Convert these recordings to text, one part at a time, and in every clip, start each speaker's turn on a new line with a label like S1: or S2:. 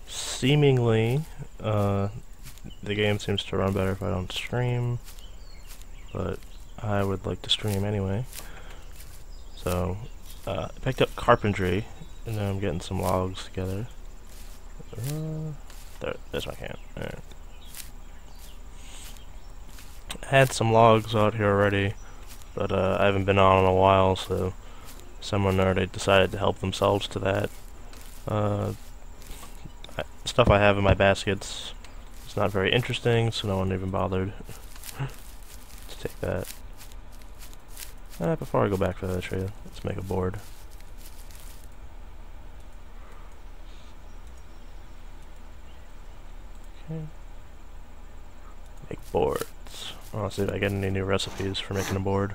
S1: Seemingly, the game seems to run better if I don't stream, but I would like to stream anyway. So, I picked up carpentry, and now I'm getting some logs together. There's my can. Alright. I had some logs out here already, but I haven't been on in a while, so someone already decided to help themselves to that. Stuff I have in my baskets is not very interesting, so no one even bothered to take that. Before I go back for that tree, let's make a board. Okay. Make boards. I'll see if I get any new recipes for making a board.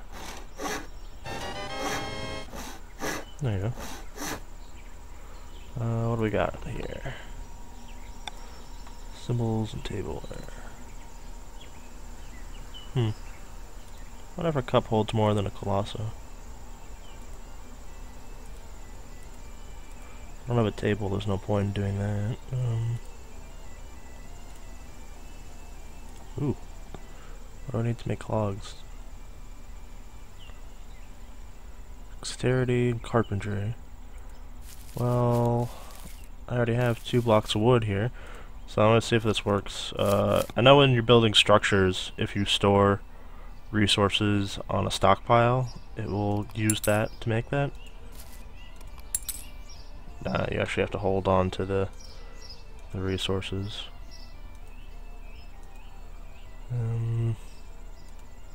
S1: There you go. What do we got here? Symbols and tableware. Whatever cup holds more than a colosso. I don't have a table, there's no point in doing that. Ooh. What do I need to make logs? Dexterity and carpentry. Well, I already have 2 blocks of wood here, so I'm gonna see if this works. I know when you're building structures, if you store resources on a stockpile, it will use that to make that. Nah, you actually have to hold on to the resources.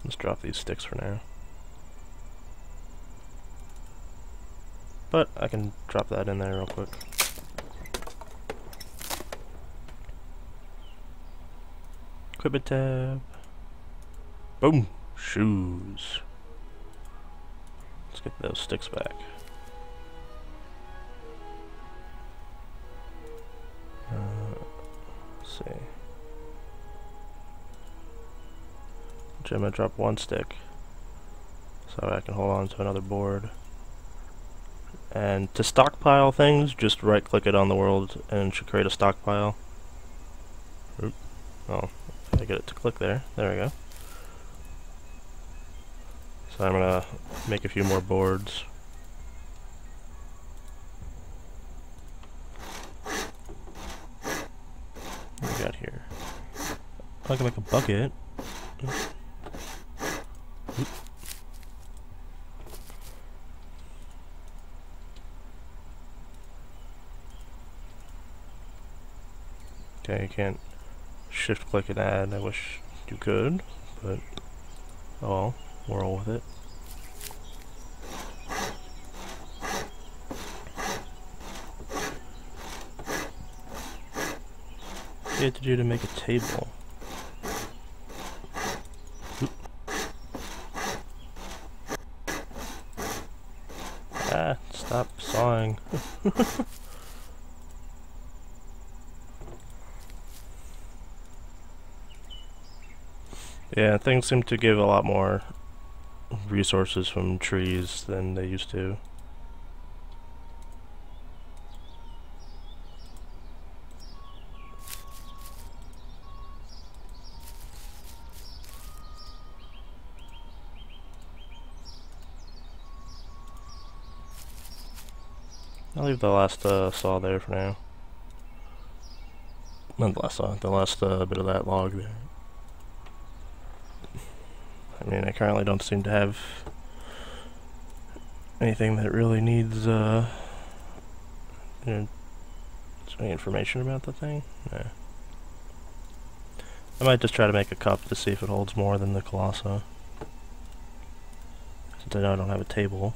S1: Let's drop these sticks for now. But I can drop that in there real quick. Equipment tab. Boom! Shoes. Let's get those sticks back. Let's see. I'm gonna drop 1 stick so I can hold on to another board. And to stockpile things, just right click it on the world and it should create a stockpile. Oop. Oh, I get it to click there. There we go. So I'm gonna make a few more boards. What do we got here? I can make a bucket. Oop. Okay, you can't shift click and add. I wish you could, but oh well, we'll roll with it. What do you have to do to make a table? Oop. Ah, stop sawing. Yeah, things seem to give a lot more resources from trees than they used to. I'll leave the last saw there for now. Not the last saw, the last bit of that log there. I mean, I currently don't seem to have anything that really needs, any information about the thing. Nah. I might just try to make a cup to see if it holds more than the colosso. Since I know I don't have a table.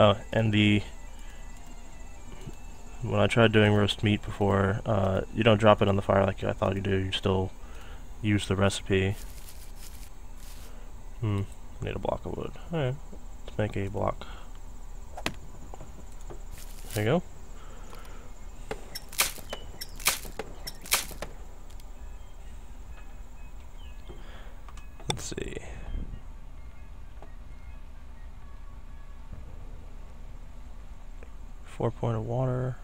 S1: Oh, and when I tried doing roast meat before, you don't drop it on the fire like I thought you do, you still use the recipe. I need a block of wood. Alright, let's make a block. There you go. Let's see. 4 point of water.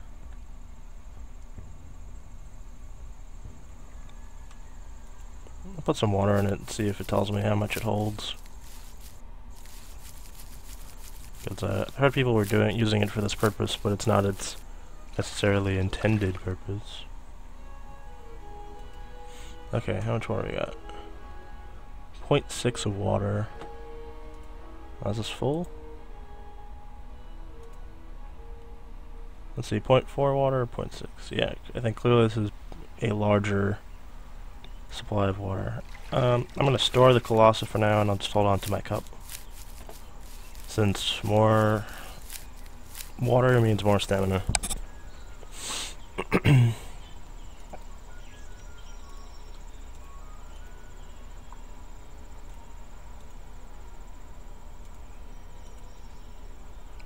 S1: I'll put some water in it and see if it tells me how much it holds. Because I heard people were using it for this purpose, but it's not its necessarily intended purpose. Okay, how much water we got? 0.6 of water. Oh, is this full? Let's see, 0.4 water or 0.6? Yeah, I think clearly this is a larger supply of water. I'm going to store the Colossus for now, and I'll just hold on to my cup. Since more water means more stamina.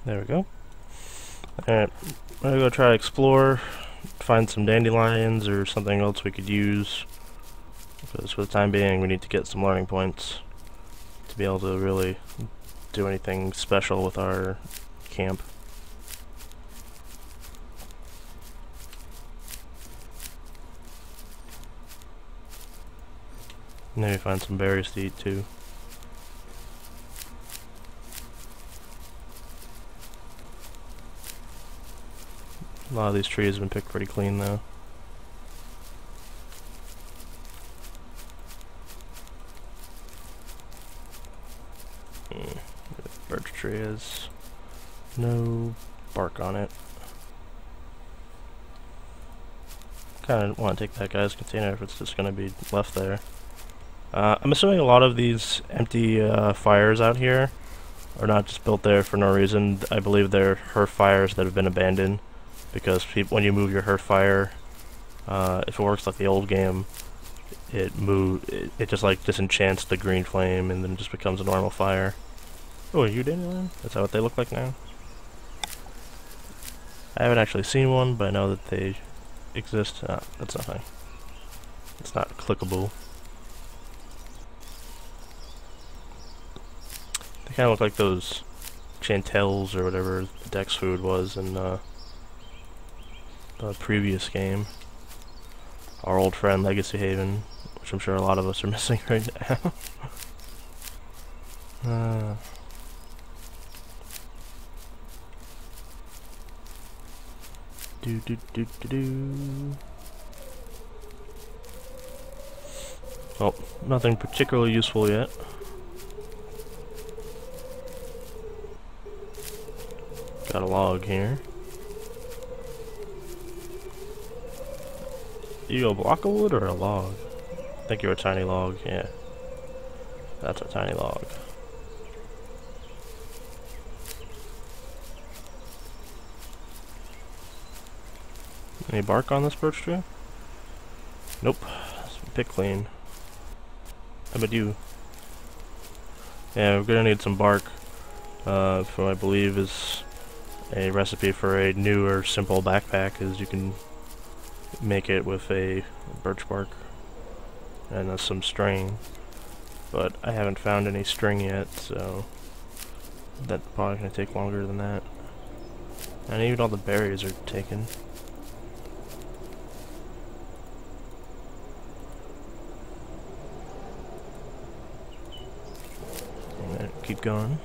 S1: There we go. Alright, I'm gonna go try to explore, find some dandelions or something else we could use. Because for the time being, we need to get some learning points to be able to really do anything special with our camp. Maybe find some berries to eat too. A lot of these trees have been picked pretty clean though. The birch tree has no bark on it. Kinda want to take that guy's container if it's just gonna be left there. I'm assuming a lot of these empty fires out here are not just built there for no reason. I believe they're Hearth fires that have been abandoned. Because when you move your Hearth fire, if it works like the old game, it just like disenchants the green flame and then it just becomes a normal fire. Oh, are you dandelion? That's what they look like now? I haven't actually seen one, but I know that they exist. That's nothing. It's not clickable. They kind of look like those chantels or whatever the Dex food was in the previous game. Our old friend Legacy Haven, which I'm sure a lot of us are missing right now. Oh, nothing particularly useful yet. Got a log here. You a block of wood or a log? I think you're a tiny log, yeah. That's a tiny log. Any bark on this birch tree? Nope. It's pick clean. How about you? Yeah, we're gonna need some bark. For what I believe is a recipe for a newer, simple backpack, is you can make it with a birch bark and some string, but I haven't found any string yet, so that's probably gonna take longer than that. And even all the berries are taken. And keep going.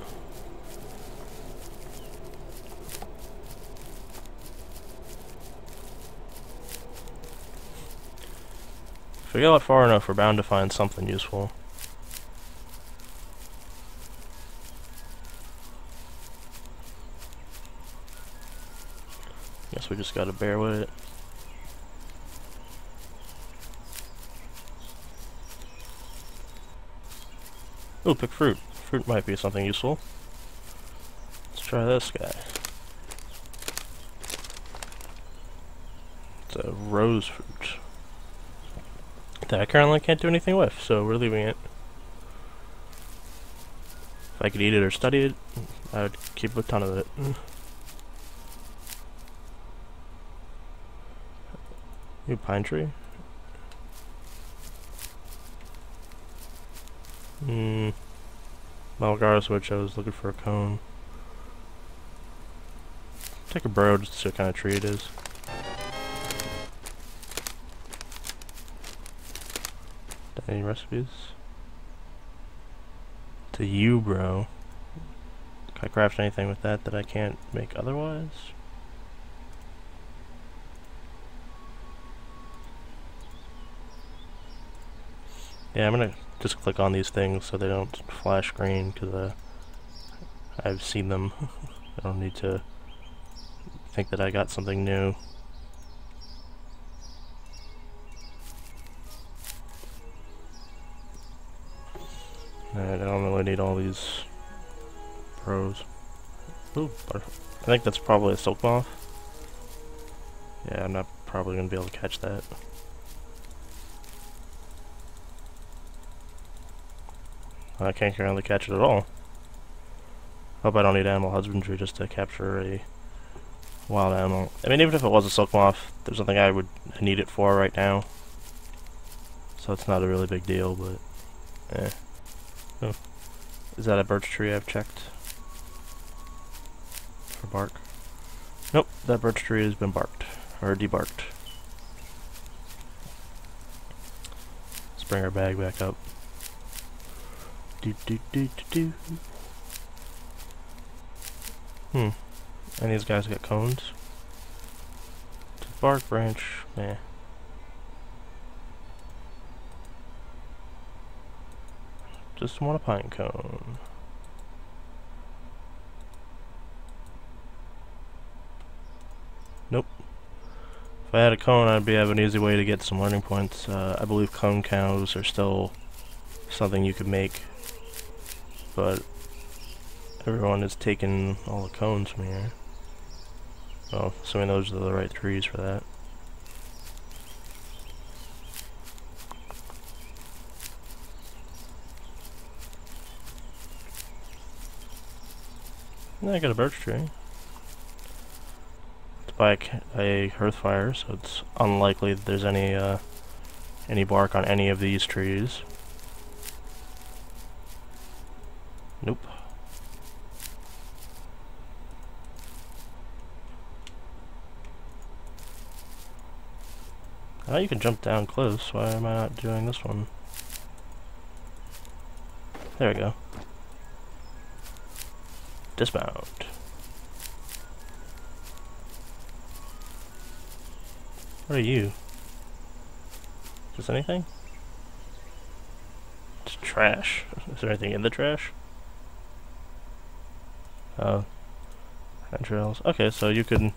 S1: If we go out far enough, we're bound to find something useful. Guess we just gotta bear with it. Ooh, pick fruit. Fruit might be something useful. Let's try this guy. It's a rose fruit that I currently can't do anything with, so we're leaving it. If I could eat it or study it, I would keep a ton of it. New pine tree? Well, regardless of which, I was looking for a cone. Take a burrow just to see what kind of tree it is. Any recipes? To you, bro. Can I craft anything with that I can't make otherwise? Yeah, I'm gonna just click on these things so they don't flash green, because I've seen them. I don't need to think that I got something new. Alright, I don't really need all these pros. Ooh, I think that's probably a silk moth. Yeah, I'm not probably gonna be able to catch that. I can't currently catch it at all. Hope I don't need animal husbandry just to capture a wild animal. I mean, even if it was a silk moth, there's nothing I would need it for right now. So it's not a really big deal, but eh. Oh. Is that a birch tree I've checked? For bark? Nope, that birch tree has been barked. Or debarked. Let's bring our bag back up. Do do do do do. And these guys got cones. Bark branch, meh. Just want a pine cone. Nope. If I had a cone, I'd have an easy way to get some learning points. I believe cone cows are still something you could make, but everyone is taking all the cones from here. Well, assuming those are the right trees for that. And I got a birch tree. To buy a hearth fire, so it's unlikely that there's any bark on any of these trees. Nope. Oh, you can jump down close. Why am I not doing this one? There we go. Dismount. What are you? Is this anything? It's trash. Is there anything in the trash? Oh. Entrails. Okay, so you can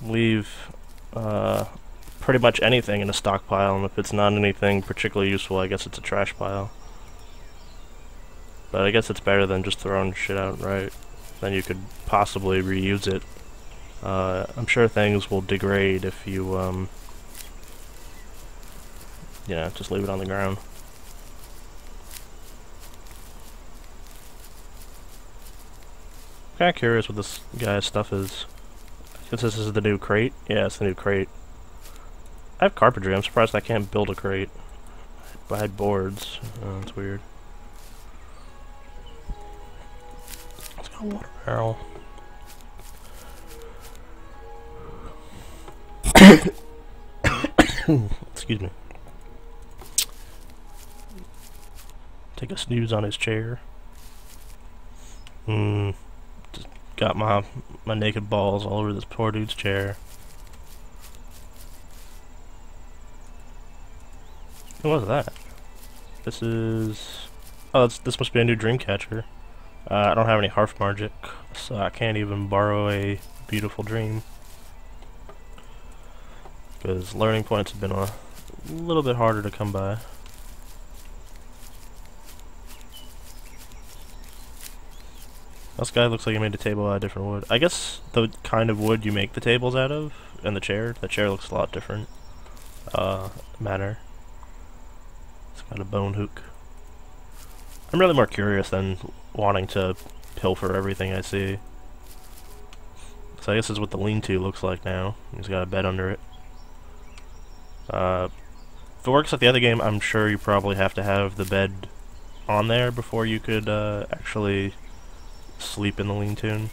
S1: leave pretty much anything in a stockpile, and if it's not anything particularly useful, I guess it's a trash pile. But I guess it's better than just throwing shit out, right? Then you could possibly reuse it. I'm sure things will degrade if you, just leave it on the ground. Kinda curious what this guy's stuff is. I guess this is the new crate? Yeah, it's the new crate. I have carpentry. I'm surprised I can't build a crate. I had boards. Oh, that's weird. Let's go water barrel. Excuse me. Take a snooze on his chair. Just got my naked balls all over this poor dude's chair. What was that? This is... Oh, this must be a new dream catcher. I don't have any Hearth magic, so I can't even borrow a beautiful dream. Because learning points have been a little bit harder to come by. This guy looks like he made a table out of different wood. I guess the kind of wood you make the tables out of, and the chair looks a lot different. Manner. It's got a bone hook. I'm really more curious than wanting to pilfer everything I see. So I guess this is what the lean-to looks like now. He's got a bed under it. If it works like the other game, I'm sure you probably have to have the bed on there before you could actually sleep in the lean-to.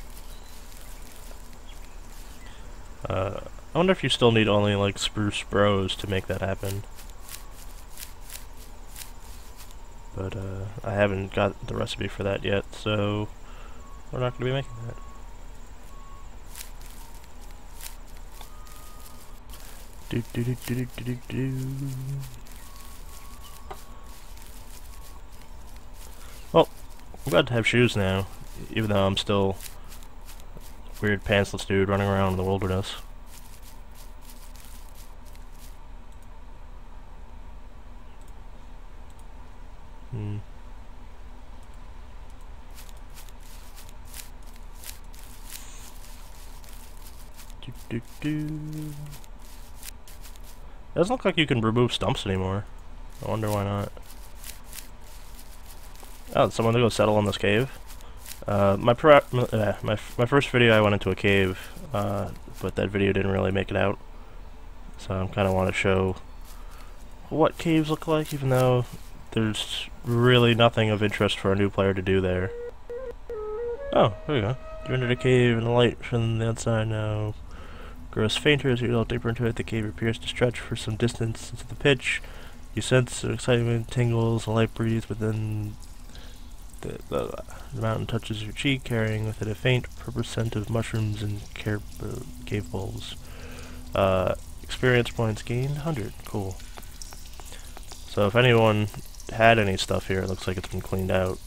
S1: I wonder if you still need only like spruce bros to make that happen. But I haven't got the recipe for that yet, so we're not going to be making that. Do do do do do do do. Well, I'm glad to have shoes now, even though I'm still a weird pantsless dude running around in the wilderness. Do do do. It doesn't look like you can remove stumps anymore. I wonder why not. Oh, someone to go settle in this cave. My first video I went into a cave, but that video didn't really make it out. So I kind of want to show what caves look like, even though there's really nothing of interest for a new player to do there. Oh, there you go. You entered a cave and the light from the outside now grows fainter as you delve deeper into it. The cave appears to stretch for some distance into the pitch. You sense excitement, tingles, a light breeze within the mountain touches your cheek, carrying with it a faint purple scent of mushrooms and cave bulbs. Experience points gained, 100. Cool. So if anyone had any stuff here, it looks like it's been cleaned out.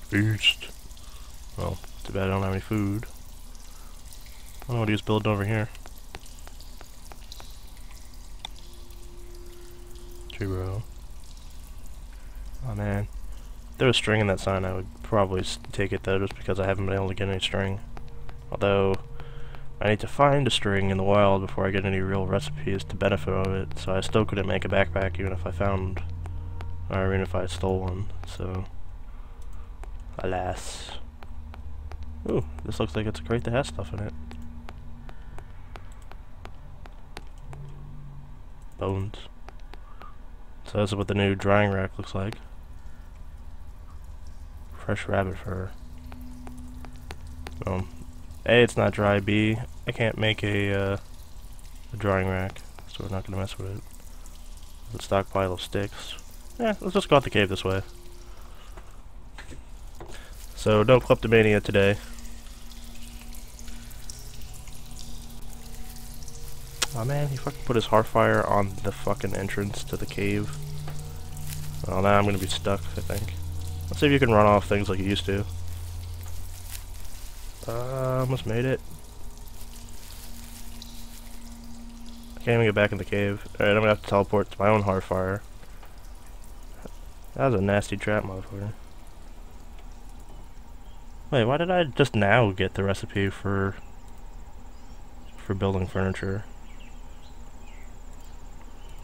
S1: Feast. Well, too bad I don't have any food. I don't know what he's building over here. Tree bro. Oh man. If there was string in that sign, I would probably take it though, just because I haven't been able to get any string. Although, I need to find a string in the wild before I get any real recipes to benefit of it, so I still couldn't make a backpack even if I found, or even if I stole one, so, alas. Ooh, this looks like it's a crate that has stuff in it. Bones. So this is what the new drying rack looks like. Fresh rabbit fur. A, it's not dry. B, I can't make a drying rack, so we're not gonna mess with it. There's a stockpile of sticks. Yeah, let's just go out the cave this way. So no kleptomania today. Oh man, he fucking put his hearth fire on the fucking entrance to the cave. Well, now I'm gonna be stuck, I think. Let's see if you can run off things like you used to. Almost made it. I can't even get back in the cave. Alright, I'm gonna have to teleport to my own hearth fire. That was a nasty trap, motherfucker. Wait, why did I just now get the recipe for building furniture?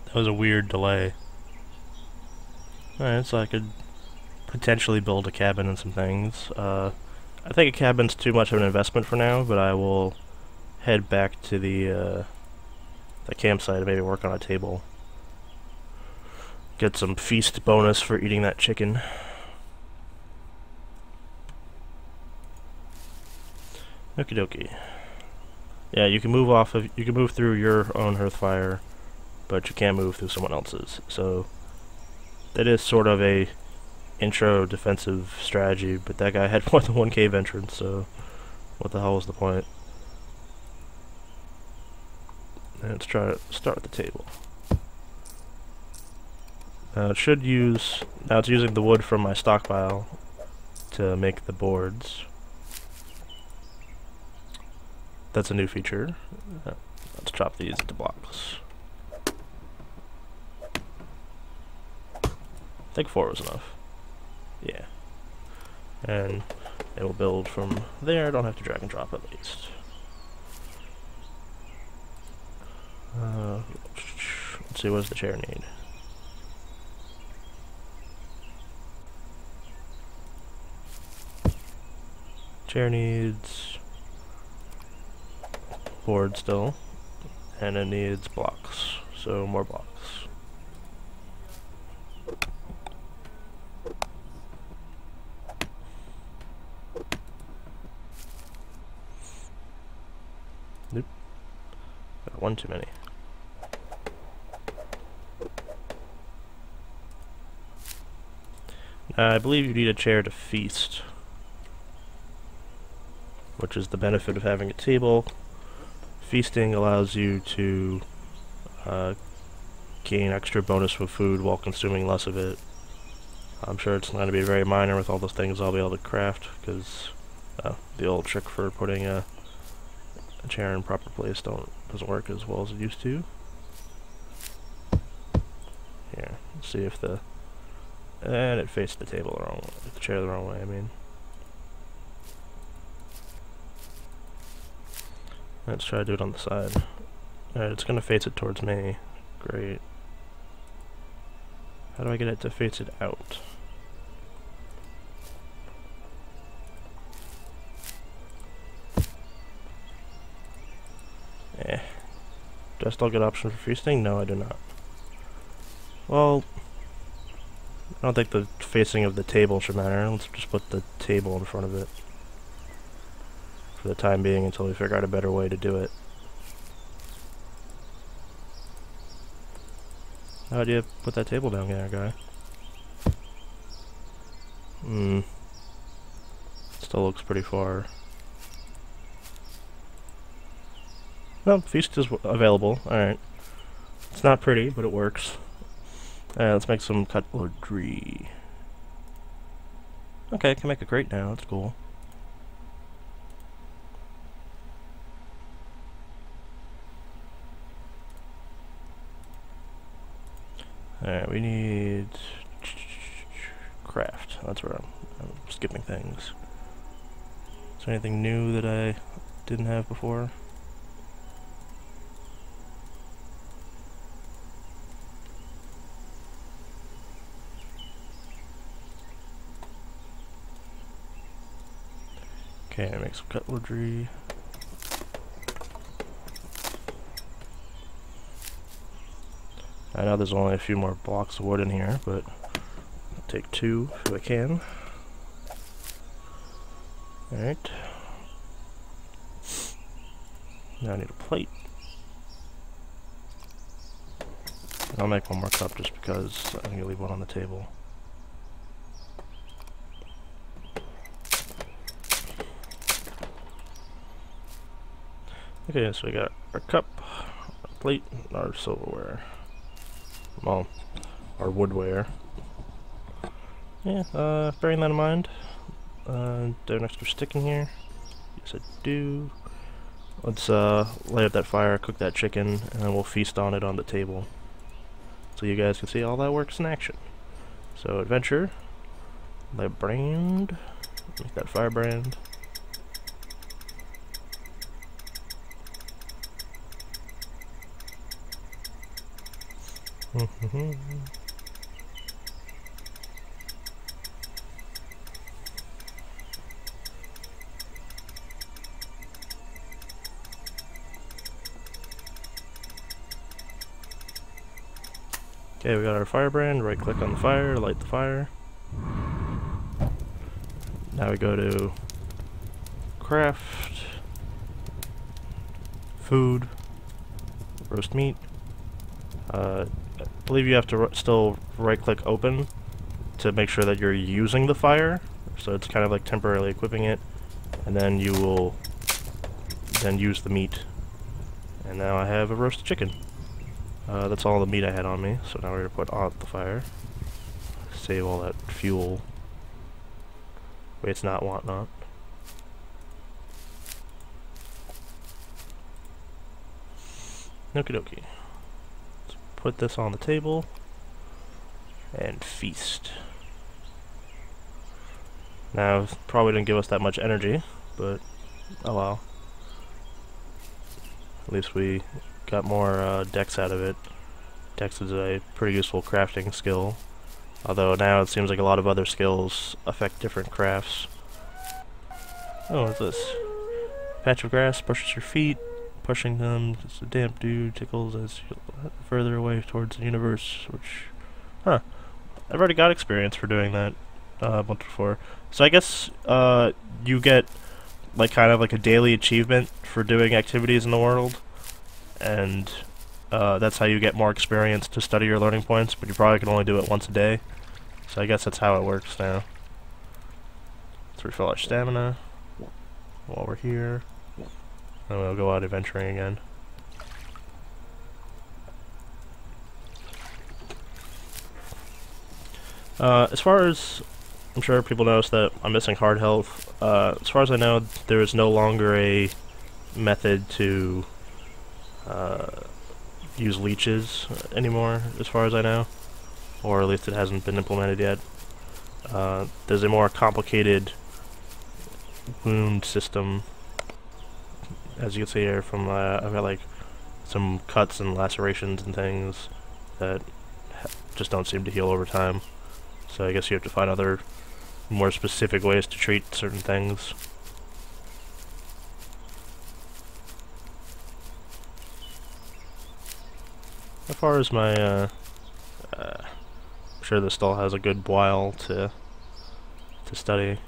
S1: That was a weird delay. Alright, so I could potentially build a cabin and some things. I think a cabin's too much of an investment for now, but I will head back to the campsite and maybe work on a table. Get some feast bonus for eating that chicken. Okie dokie. Yeah, you can move through your own hearth fire, but you can't move through someone else's. So that is sort of a intro defensive strategy, but that guy had more than one cave entrance, so what the hell was the point? And let's try to start with the table. Now it's using the wood from my stockpile to make the boards. That's a new feature. Let's chop these into blocks. I think 4 was enough. Yeah. And it will build from there. I don't have to drag and drop at least. Let's see, what does the chair need? Chair needs board still, and it needs blocks, so more blocks. One too many. I believe you need a chair to feast, which is the benefit of having a table. Feasting allows you to gain extra bonus with food while consuming less of it. I'm sure it's going to be very minor with all those things I'll be able to craft, because the old trick for putting a chair in proper place doesn't work as well as it used to. Here, let's see if and it faced the table the wrong way, the chair the wrong way, I mean. Let's try to do it on the side. Alright, it's gonna face it towards me. Great. How do I get it to face it out? Do I still get option for feasting? No, I do not. Well, I don't think the facing of the table should matter. Let's just put the table in front of it for the time being until we figure out a better way to do it. How do you put that table down there, guy? Still looks pretty far. No, feast is available. Alright. It's not pretty, but it works. Alright, let's make some cutlery. Okay, I can make a crate now. That's cool. Alright, we need craft. That's where I'm skipping things. Is there anything new that I didn't have before? Okay, I make some cutlery. I know there's only a few more blocks of wood in here, but I'll take 2 if I can. Alright. Now I need a plate. I'll make one more cup just because I'm going to leave one on the table. Okay, so we got our cup, our plate, our silverware. Well, our woodware. Yeah, bearing that in mind, do I have an extra stick in here? Yes, I do. Let's light up that fire, cook that chicken, and then we'll feast on it on the table. So you guys can see all that works in action. So, adventure, light brand, make that firebrand. Okay, we got our firebrand. Right click on the fire, light the fire. Now we go to craft, food, roast meat. I believe you have to still right click open to make sure that you're using the fire, so it's kind of like temporarily equipping it, and then you will then use the meat. And now I have a roasted chicken. That's all the meat I had on me, so now we're going to put on the fire. Save all that fuel. Waste not, want not. Okie dokie. Let's put this on the table and feast. Now, probably didn't give us that much energy, but oh well. At least we got more dex out of it. Dex is a pretty useful crafting skill, although now it seems like a lot of other skills affect different crafts. Oh, what's this? Patch of grass brushes your feet, pushing them. It's a damp dew tickles as you get further away towards the universe, which... Huh. I've already got experience for doing that once before. So I guess you get like kind of like a daily achievement for doing activities in the world, and that's how you get more experience to study your learning points, but you probably can only do it once a day. So I guess that's how it works now. Let's refill our stamina while we're here, and we'll go out adventuring again. As far as, I'm sure people noticed that I'm missing hard health. As far as I know, there is no longer a method to use leeches anymore, as far as I know. Or at least it hasn't been implemented yet. There's a more complicated wound system. As you can see here from, I've got like some cuts and lacerations and things that just don't seem to heal over time. So I guess you have to find other more specific ways to treat certain things. As far as my, I'm sure this still has a good while to study.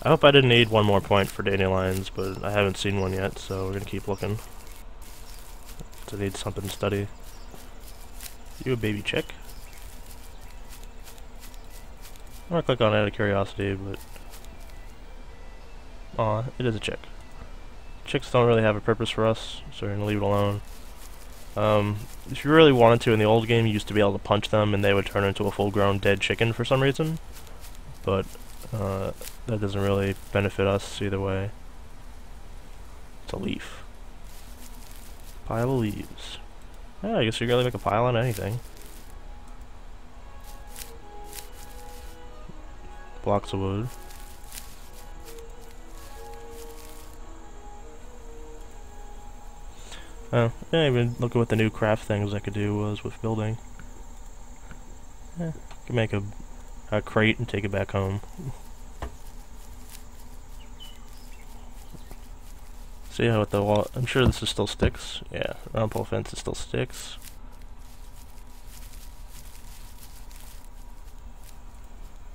S1: I hope I didn't need one more point for dandelions, but I haven't seen one yet, so we're gonna keep looking. I need something to study. You a baby chick? I'm gonna click on it out of curiosity, but aw, it is a chick. Chicks don't really have a purpose for us, so we're gonna leave it alone. If you really wanted to in the old game, you used to be able to punch them and they would turn into a full-grown dead chicken for some reason, but that doesn't really benefit us either way. It's a leaf. Pile of leaves. Yeah, I guess you can really make a pile on anything. Blocks of wood. Oh, yeah, even looking what the new craft things I could do was with building. Yeah, could make a crate and take it back home. See how with the wall, I'm sure this is still sticks. Yeah, round pole fence is still sticks.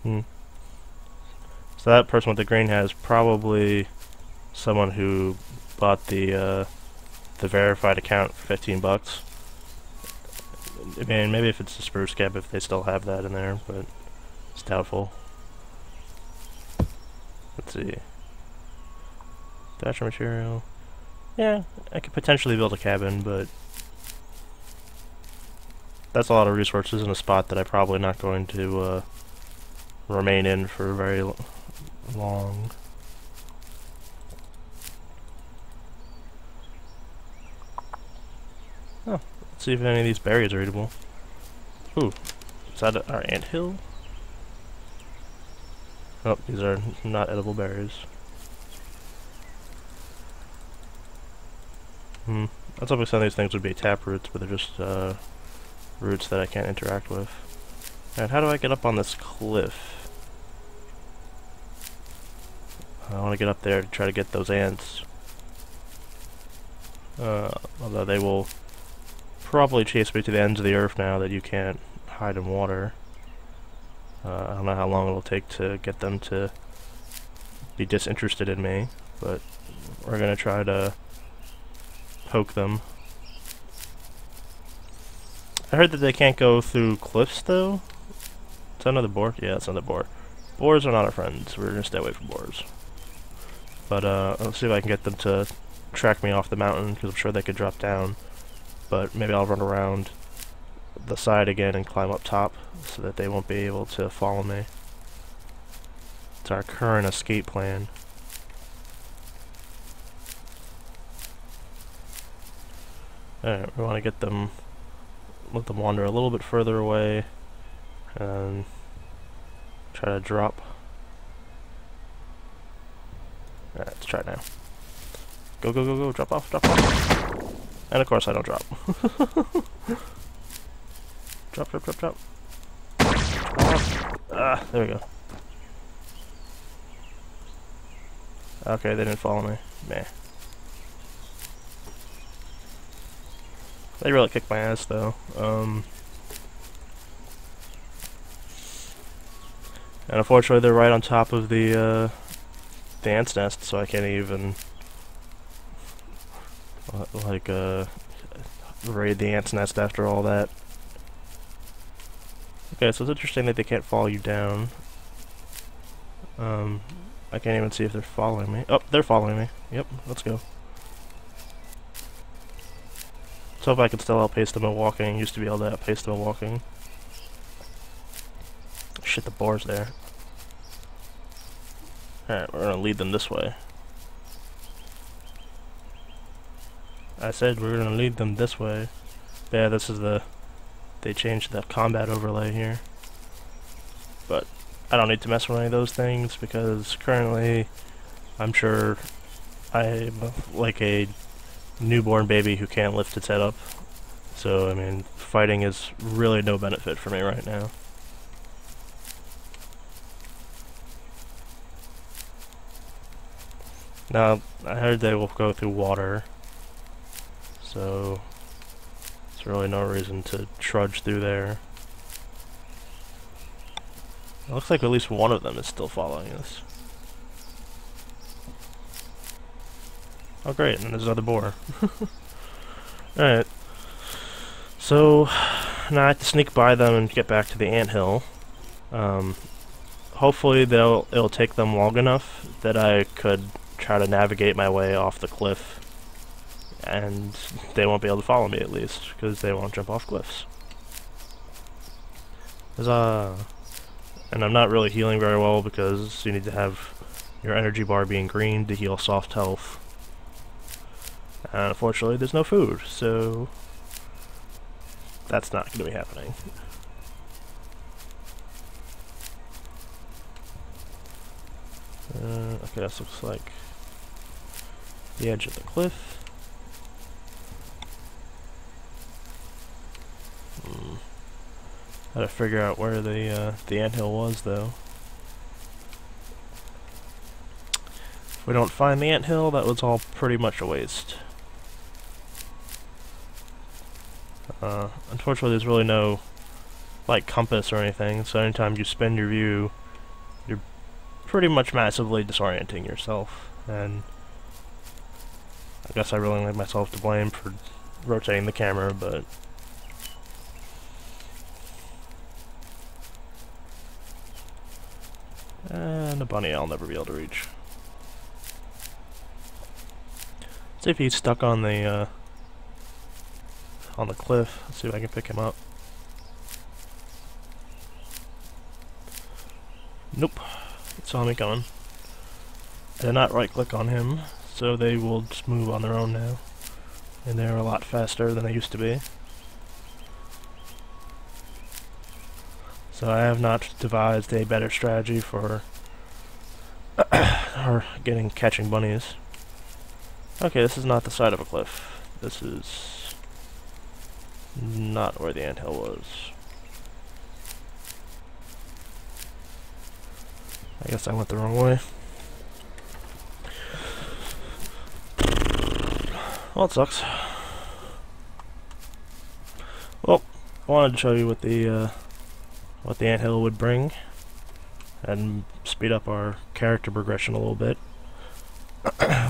S1: So that person with the green hat is probably someone who bought the verified account for 15 bucks. I mean, maybe if it's a spruce cap, if they still have that in there, but it's doubtful. Let's see. Thatcher material. Yeah, I could potentially build a cabin, but that's a lot of resources in a spot that I'm probably not going to remain in for very long. Oh, let's see if any of these berries are eatable. Ooh, is that our anthill? Oh, these are not edible berries. I was hoping some of these things would be tap roots, but they're just roots that I can't interact with. And how do I get up on this cliff? I want to get up there to try to get those ants. Although they will probably chase me to the ends of the earth now that you can't hide in water. I don't know how long it'll take to get them to be disinterested in me, but we're gonna try to poke them. I heard that they can't go through cliffs though. Is that another boar? Yeah, that's another boar. Boars are not our friends. We're gonna stay away from boars. But let's see if I can get them to track me off the mountain, because I'm sure they could drop down. But maybe I'll run around the side again and climb up top so that they won't be able to follow me. It's our current escape plan. Alright, we want to get them, let them wander a little bit further away, and try to drop. Alright, let's try it now. Go, go, go, go, drop off, drop off. And of course I don't drop. Drop, drop, drop, drop. Ah, there we go. Okay, they didn't follow me. Meh. They really kicked my ass though. And unfortunately they're right on top of the ant's nest, so I can't even... Like, raid the ant's nest after all that. Okay, so it's interesting that they can't follow you down. I can't even see if they're following me. Oh, they're following me. Yep, let's go. Let's hope I can still outpace them at walking. Used to be able to outpace them at walking. Shit, the boar's there. Alright, we're gonna lead them this way. I said we're gonna lead them this way. Yeah, this is the... They changed the combat overlay here. But I don't need to mess with any of those things because currently I'm sure I'm like a newborn baby who can't lift its head up. So, I mean, fighting is really no benefit for me right now. Now, I heard they will go through water. So there's really no reason to trudge through there. It looks like at least one of them is still following us. Oh great, and there's another boar. Alright. So, now I have to sneak by them and get back to the anthill. Hopefully it'll take them long enough that I could try to navigate my way off the cliff. And they won't be able to follow me at least, because they won't jump off cliffs. Huzzah! And I'm not really healing very well because you need to have your energy bar being green to heal soft health. And unfortunately there's no food, so that's not going to be happening. Okay, this looks like the edge of the cliff. Gotta figure out where the anthill was, though. If we don't find the anthill, that was all pretty much a waste. Unfortunately, there's really no, like, compass or anything, so anytime you spin your view, you're pretty much massively disorienting yourself, and I guess I really leave myself to blame for rotating the camera, but and a bunny I'll never be able to reach. See if he's stuck on the cliff. Let's see if I can pick him up. Nope. It saw me coming. I did not right click on him, so they will just move on their own now. And they're a lot faster than they used to be. So I have not devised a better strategy for catching bunnies. Okay, this is not the side of a cliff. This is not where the anthill was. I guess I went the wrong way. Well, it sucks. Well, I wanted to show you what the anthill would bring, and speed up our character progression a little bit.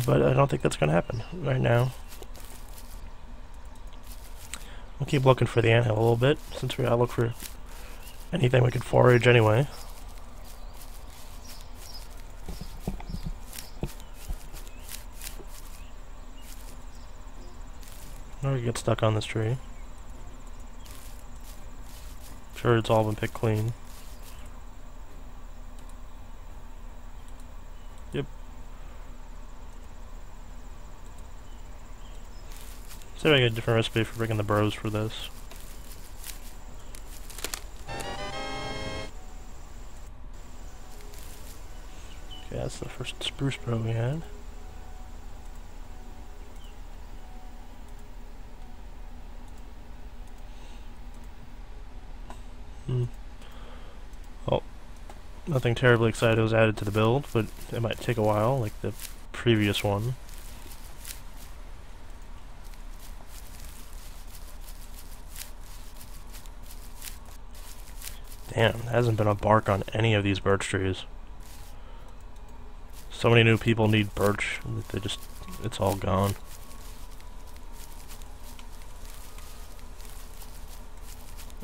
S1: But I don't think that's going to happen right now. We'll keep looking for the anthill a little bit, since we gotta look for anything we can forage anyway. Or we get stuck on this tree. Sure, it's all been picked clean. Yep. See if I get a different recipe for bringing the bros for this. Okay, that's the first spruce bro we had. Well, nothing terribly exciting was added to the build, but it might take a while, like the previous one. Damn, there hasn't been a bark on any of these birch trees. So many new people need birch, that it's all gone.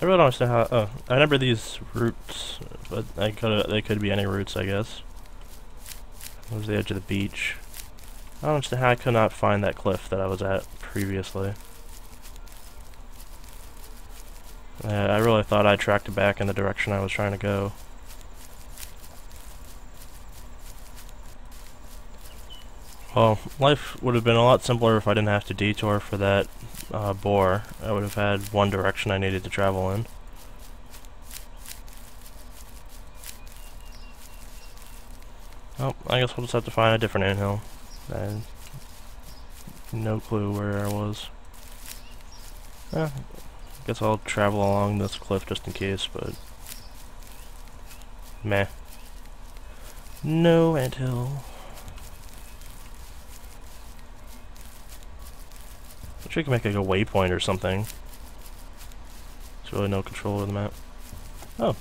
S1: I really don't understand how. Oh, I remember these roots, but they could be any roots, I guess. There's the edge of the beach. I don't understand how I could not find that cliff that I was at previously. I really thought I tracked it back in the direction I was trying to go. Well, life would have been a lot simpler if I didn't have to detour for that boar. I would have had one direction I needed to travel in. Oh, I guess we'll just have to find a different anthill. I had no clue where I was. Guess I'll travel along this cliff just in case, but... meh. No anthill. I'm sure you can make like a waypoint or something. There's really no control over the map. Oh,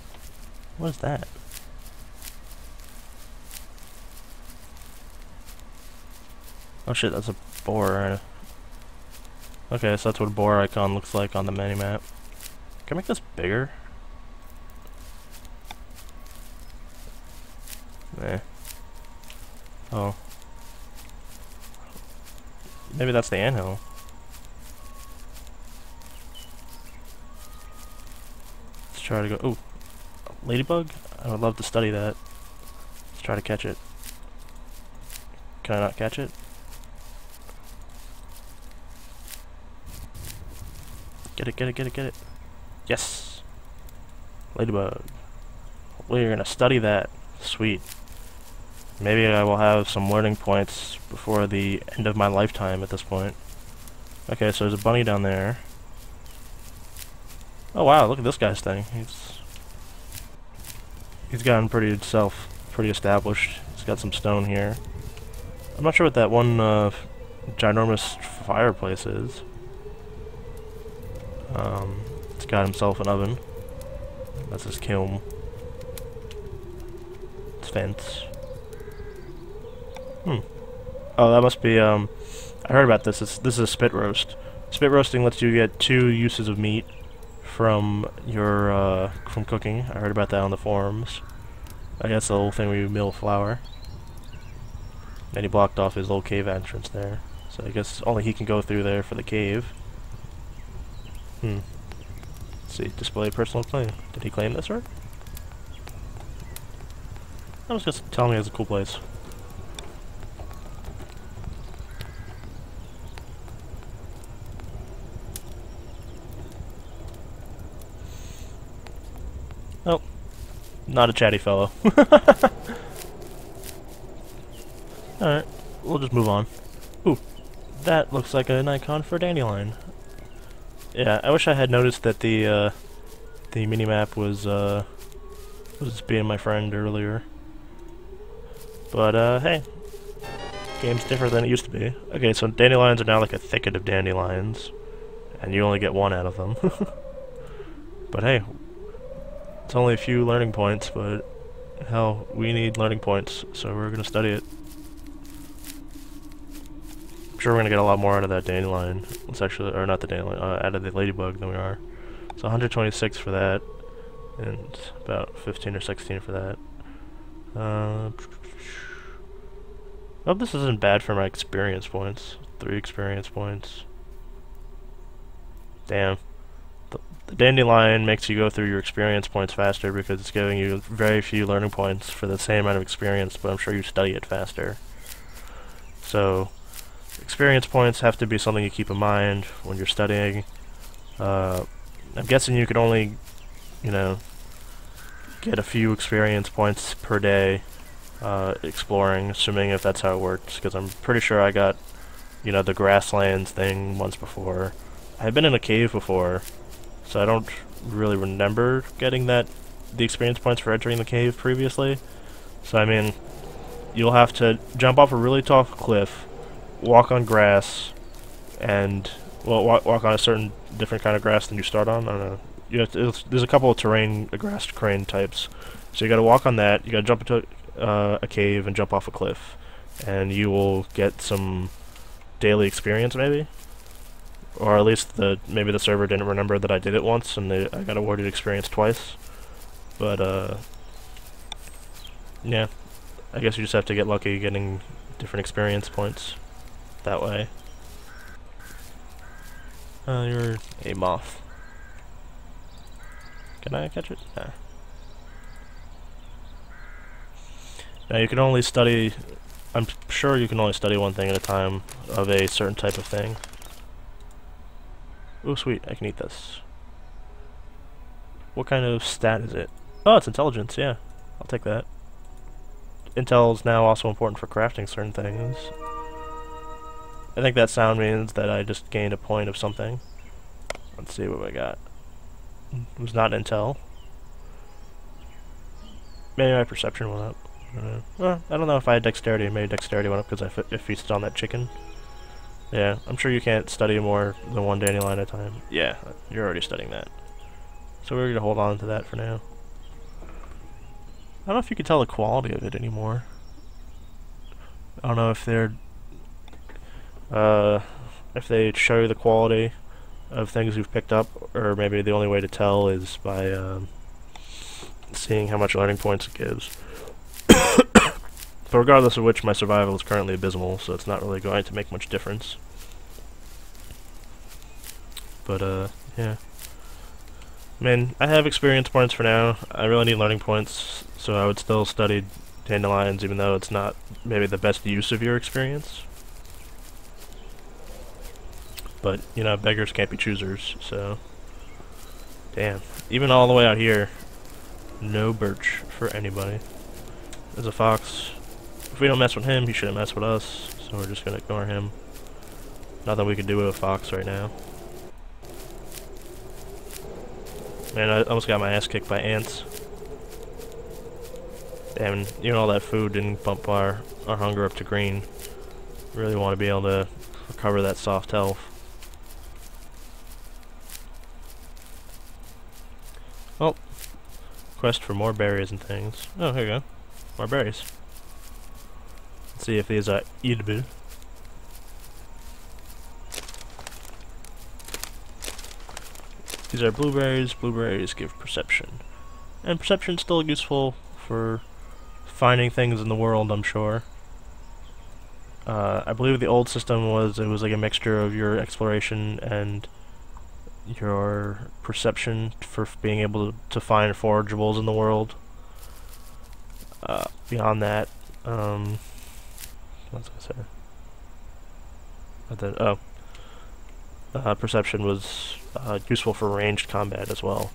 S1: what is that? Oh shit, that's a boar. Okay, so that's what a boar icon looks like on the mini-map. Can I make this bigger? Eh. Oh. Maybe that's the anthill. Let's try to go... ooh. Ladybug? I would love to study that. Let's try to catch it. Can I not catch it? Get it, get it, get it, get it. Yes! Ladybug. We're gonna study that. Sweet. Maybe I will have some learning points before the end of my lifetime at this point. Okay, so there's a bunny down there. Oh wow, look at this guy's thing. He's gotten pretty established. He's got some stone here. I'm not sure what that one ginormous fireplace is. He's got himself an oven. That's his kiln. It's fence. Oh, that must be, I heard about this. This is a spit roast. Spit roasting lets you get 2 uses of meat from your, from cooking. I heard about that on the forums. I guess the whole thing where you mill flour. And he blocked off his little cave entrance there. So I guess only he can go through there for the cave. Let's see, display personal claim. Did he claim this, or? I was just telling me it's a cool place. Oh, not a chatty fellow. Alright, we'll just move on. Ooh, that looks like an icon for Dandelion. Yeah, I wish I had noticed that the minimap was being my friend earlier. But, hey. Game's different than it used to be. Okay, so dandelions are now like a thicket of dandelions. And you only get 1 out of them. But hey, it's only a few learning points, but hell, we need learning points, so we're gonna study it. I'm sure we're gonna get a lot more out of that dandelion. Let's actually, or not the dandelion, out of the ladybug than we are. So 126 for that, and about 15 or 16 for that. Oh, this isn't bad for my experience points. 3 experience points. Damn. The dandelion makes you go through your experience points faster because it's giving you very few learning points for the same amount of experience, but I'm sure you study it faster. So, experience points have to be something you keep in mind when you're studying. I'm guessing you could only, you know, get a few experience points per day exploring, assuming if that's how it works, because I'm pretty sure I got, you know, the grasslands thing once before. I've been in a cave before, so I don't really remember getting the experience points for entering the cave previously. So I mean, you'll have to jump off a really tall cliff, walk on grass, and well, walk on a certain different kind of grass than you start on. I don't know. You have to, there's a couple of grass terrain types, so you got to walk on that. You got to jump into a cave and jump off a cliff, and you will get some daily experience maybe. Or at least maybe the server didn't remember that I did it once, and I got awarded experience twice. But, yeah. I guess you just have to get lucky getting different experience points that way. You're a moth. Can I catch it? Nah. Now you can only study... I'm sure you can only study one thing at a time of a certain type of thing. Oh, sweet, I can eat this. What kind of stat is it? Oh, it's intelligence, yeah. I'll take that. Intel is now also important for crafting certain things. I think that sound means that I just gained a point of something. Let's see what we got. It was not intel. Maybe my perception went up. Well, I don't know if I had dexterity. Maybe dexterity went up because I feasted on that chicken. Yeah, I'm sure you can't study more than one dandelion at a time. Yeah, you're already studying that. So we're going to hold on to that for now. I don't know if you can tell the quality of it anymore. I don't know if they show you the quality of things you've picked up, or maybe the only way to tell is by seeing how much learning points it gives. But regardless of which, my survival is currently abysmal, so it's not really going to make much difference. But, yeah. I mean, I have experience points for now. I really need learning points, so I would still study dandelions, even though it's not maybe the best use of your experience. But, you know, beggars can't be choosers, so... Damn. Even all the way out here, no birch for anybody. There's a fox. If we don't mess with him, he shouldn't mess with us, so we're just gonna ignore him. Nothing we can do with a fox right now. Man, I almost got my ass kicked by ants. Damn, even all that food didn't bump our hunger up to green. Really want to be able to recover that soft health. Well, quest for more berries and things. Oh, here we go. More berries. Let's see if these are eatable. These are blueberries. Blueberries give perception. And perception's still useful for finding things in the world, I'm sure. I believe the old system was like a mixture of your exploration and your perception for being able to find forageables in the world. Beyond that, what was I gonna say? Perception was useful for ranged combat as well.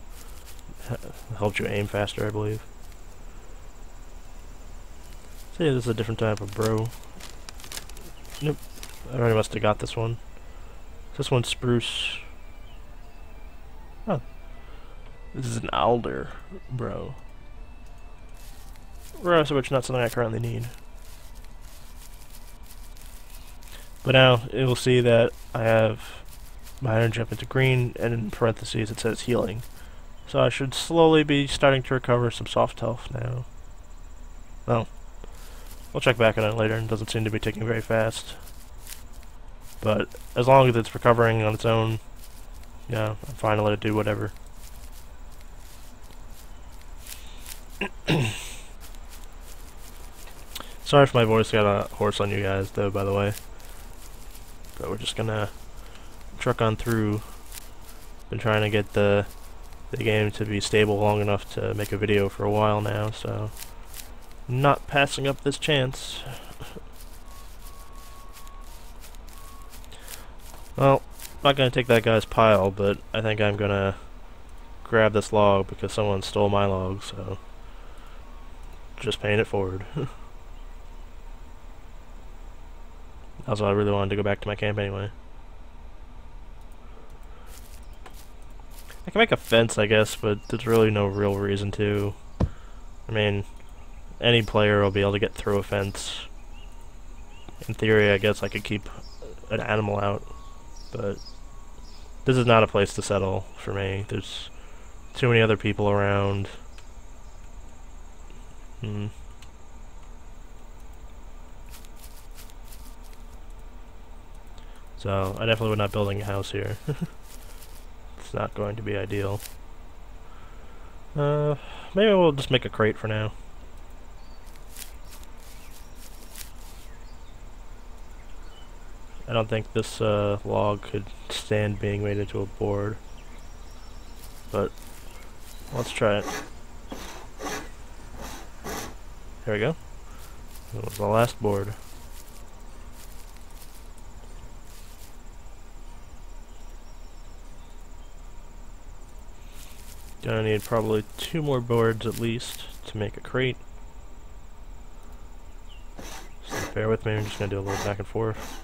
S1: Helped you aim faster, I believe. See, this is a different type of bro. Nope. I already must have got this one. This one's spruce. Oh. This is an alder, bro. Rest of which not something I currently need. But now, it will see that I have my energy up into green, and in parentheses it says healing. So I should slowly be starting to recover some soft health now. Well, we'll check back on it later. It doesn't seem to be ticking very fast. But as long as it's recovering on its own, yeah, I'm fine to let it do whatever. Sorry if my voice got hoarse on you guys, though, by the way. But we're just gonna truck on through. Been trying to get the game to be stable long enough to make a video for a while now, so not passing up this chance. Well, not gonna take that guy's pile, but I think I'm gonna grab this log because someone stole my log, so just paying it forward. Also, I really wanted to go back to my camp anyway. I can make a fence, I guess, but there's really no real reason to. I mean, any player will be able to get through a fence. In theory, I guess I could keep an animal out, but this is not a place to settle for me. There's too many other people around. So I definitely would not building a house here. It's not going to be ideal. Maybe we'll just make a crate for now. I don't think this log could stand being made into a board, but let's try it. Here we go. That was the last board. Gonna need probably 2 more boards at least to make a crate. So bear with me, I'm just gonna do a little back and forth.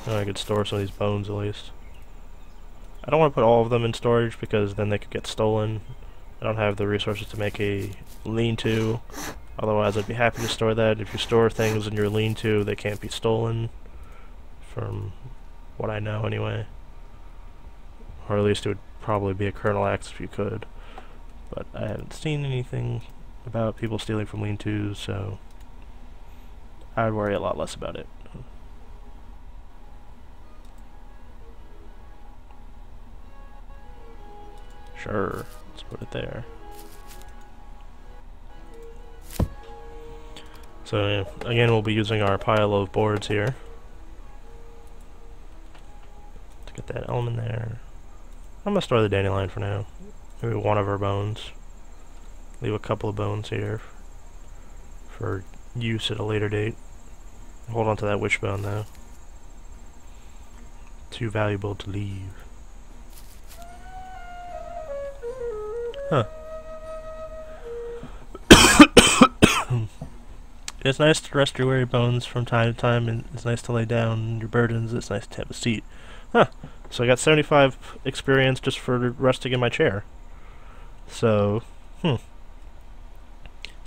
S1: I could store some of these bones at least. I don't want to put all of them in storage because then they could get stolen. I don't have the resources to make a lean-to. Otherwise I'd be happy to store that. If you store things in your lean-to, they can't be stolen. From what I know anyway. Or at least it would probably be a kernel axe if you could. But I haven't seen anything about people stealing from lean-tos, so I'd worry a lot less about it. Sure, let's put it there. So yeah, again, we'll be using our pile of boards here to get that element there. I'm gonna store the dandelion for now. Maybe 1 of our bones. Leave a couple of bones here for use at a later date. Hold on to that wishbone though. Too valuable to leave. Huh. It's nice to rest your weary bones from time to time, and it's nice to lay down your burdens. It's nice to have a seat. Huh. So I got 75 experience just for resting in my chair. So,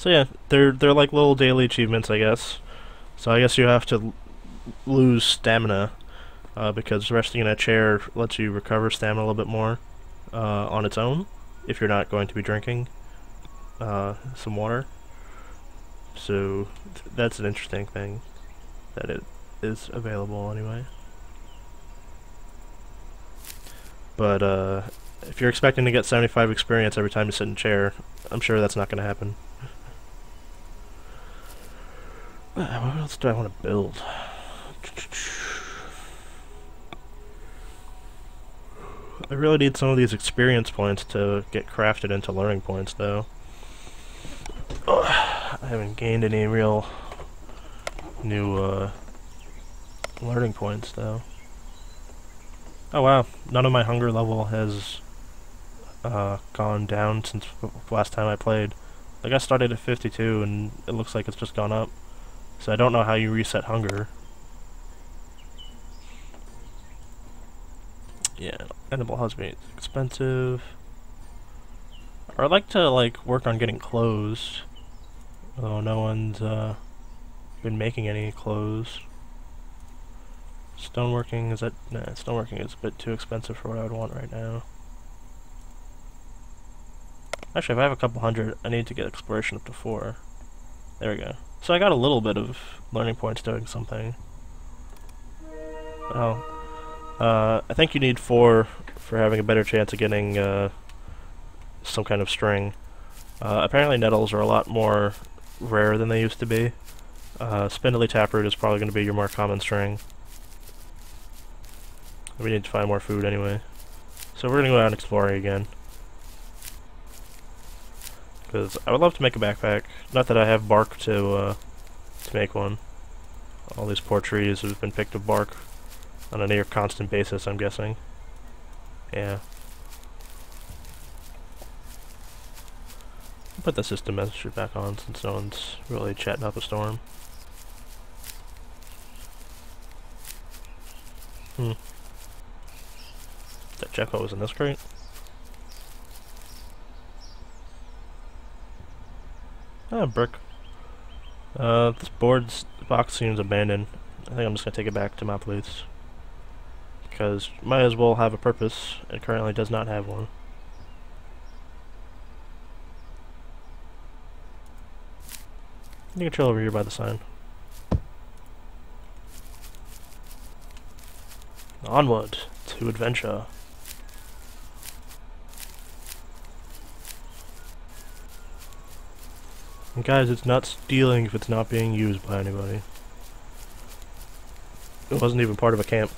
S1: So yeah, they're like little daily achievements, I guess. So I guess you have to lose stamina, because resting in a chair lets you recover stamina a little bit more on its own, if you're not going to be drinking some water. So that's an interesting thing, that it is available anyway. But if you're expecting to get 75 experience every time you sit in a chair, I'm sure that's not going to happen. What else do I want to build? I really need some of these experience points to get crafted into learning points, though. I haven't gained any real new learning points, though. Oh wow, none of my hunger level has gone down since last time I played. Like I started at 52 and it looks like it's just gone up. So I don't know how you reset hunger. Yeah, edible husband is expensive. Or I'd like to work on getting clothes. Although no one's been making any clothes. Stoneworking, is that... Nah, stoneworking is a bit too expensive for what I would want right now. Actually, if I have a couple hundred, I need to get exploration up to 4. There we go. So I got a little bit of learning points doing something. Oh. I think you need 4 for having a better chance of getting some kind of string. Apparently nettles are a lot more rare than they used to be. Spindly taproot is probably going to be your more common string. We need to find more food anyway. So we're going to go out and exploring again. Because I would love to make a backpack. Not that I have bark to make one. All these poor trees have been picked of bark on a near constant basis, I'm guessing. Yeah. I'll put the system message back on since no one's really chatting up a storm. That Jekko was in this crate? Ah, brick. This box seems abandoned. I think I'm just gonna take it back to my place. Because might as well have a purpose. It currently does not have one. You can chill over here by the sign. Onward to adventure. And guys, it's not stealing if it's not being used by anybody. It wasn't even part of a camp.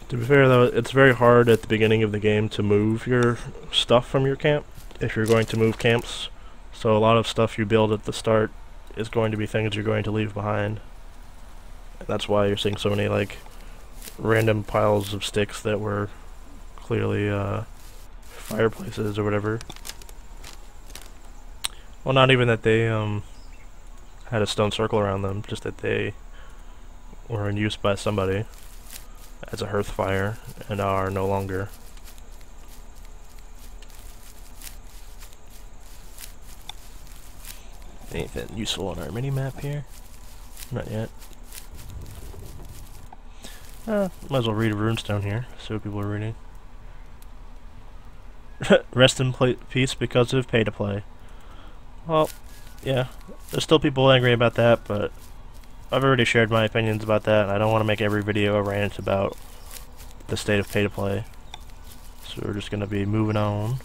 S1: To be fair though, it's very hard at the beginning of the game to move your stuff from your camp, if you're going to move camps. So a lot of stuff you build at the start is going to be things you're going to leave behind. And that's why you're seeing so many, like, random piles of sticks that were clearly, fireplaces or whatever. Well, not even that they, had a stone circle around them, just that they were in use by somebody as a hearth fire and are no longer. Anything useful on our mini-map here? Not yet. Might as well read a runestone here, see what people are reading. Rest in peace because of pay-to-play. Well, yeah, there's still people angry about that, but I've already shared my opinions about that, and I don't want to make every video a rant about the state of pay-to-play. So we're just going to be moving on.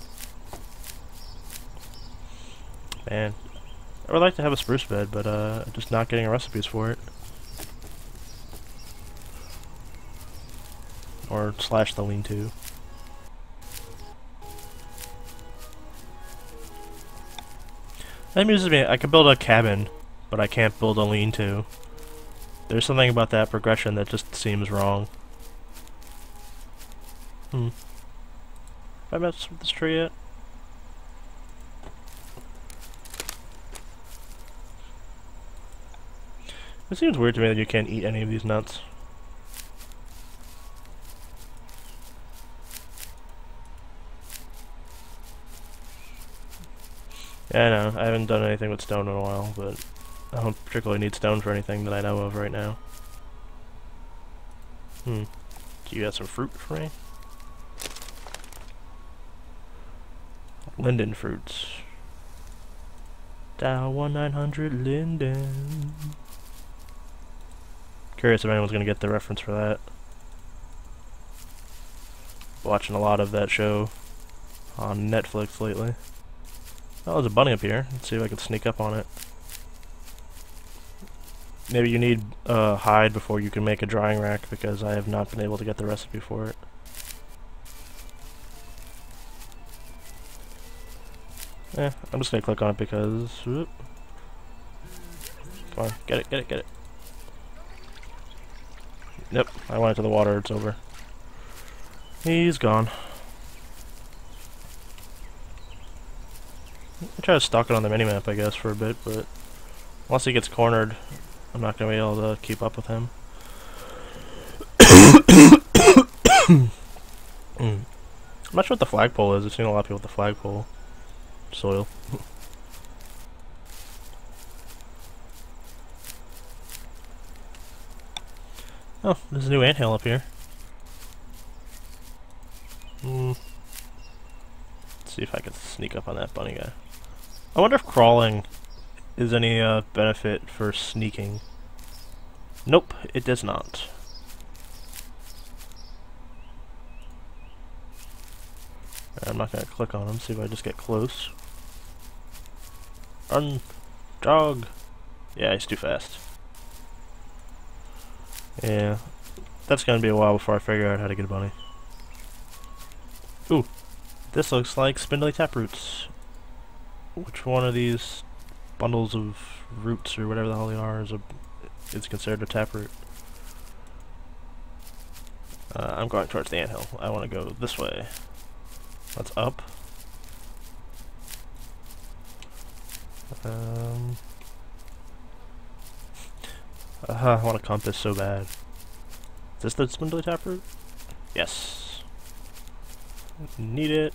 S1: And I would like to have a spruce bed, but just not getting recipes for it. Or slash the lean-to. That amuses me. I could build a cabin, but I can't build a lean-to. There's something about that progression that just seems wrong. Have I messed with this tree yet? It seems weird to me that you can't eat any of these nuts. Yeah, I know. I haven't done anything with stone in a while, but I don't particularly need stone for anything that I know of right now. Do you got some fruit for me? Linden fruits. Dial 1-900 Linden. Curious if anyone's gonna get the reference for that. Watching a lot of that show on Netflix lately. Oh, there's a bunny up here. Let's see if I can sneak up on it. Maybe you need hide before you can make a drying rack, because I have not been able to get the recipe for it. I'm just gonna click on it because... Whoop. Come on, get it, get it, get it. Nope, I went into the water, it's over. He's gone. I'll try to stalk it on the minimap, I guess, for a bit, but unless he gets cornered, I'm not going to be able to keep up with him. I'm not sure what the flagpole is. I've seen a lot of people with the flagpole. Soil. Oh, there's a new anthill up here. Let's see if I can sneak up on that bunny guy. I wonder if crawling is any benefit for sneaking. Nope, it does not. I'm not gonna click on him, see if I just get close. Run! Jog! Yeah, he's too fast. Yeah, that's gonna be a while before I figure out how to get a bunny. Ooh, this looks like spindly taproots. Which one of these bundles of roots, or whatever the hell they are, is considered a taproot? I'm going towards the anthill. I want to go this way. That's up. I want a compass so bad. Is this the spindly taproot? Yes. Need it.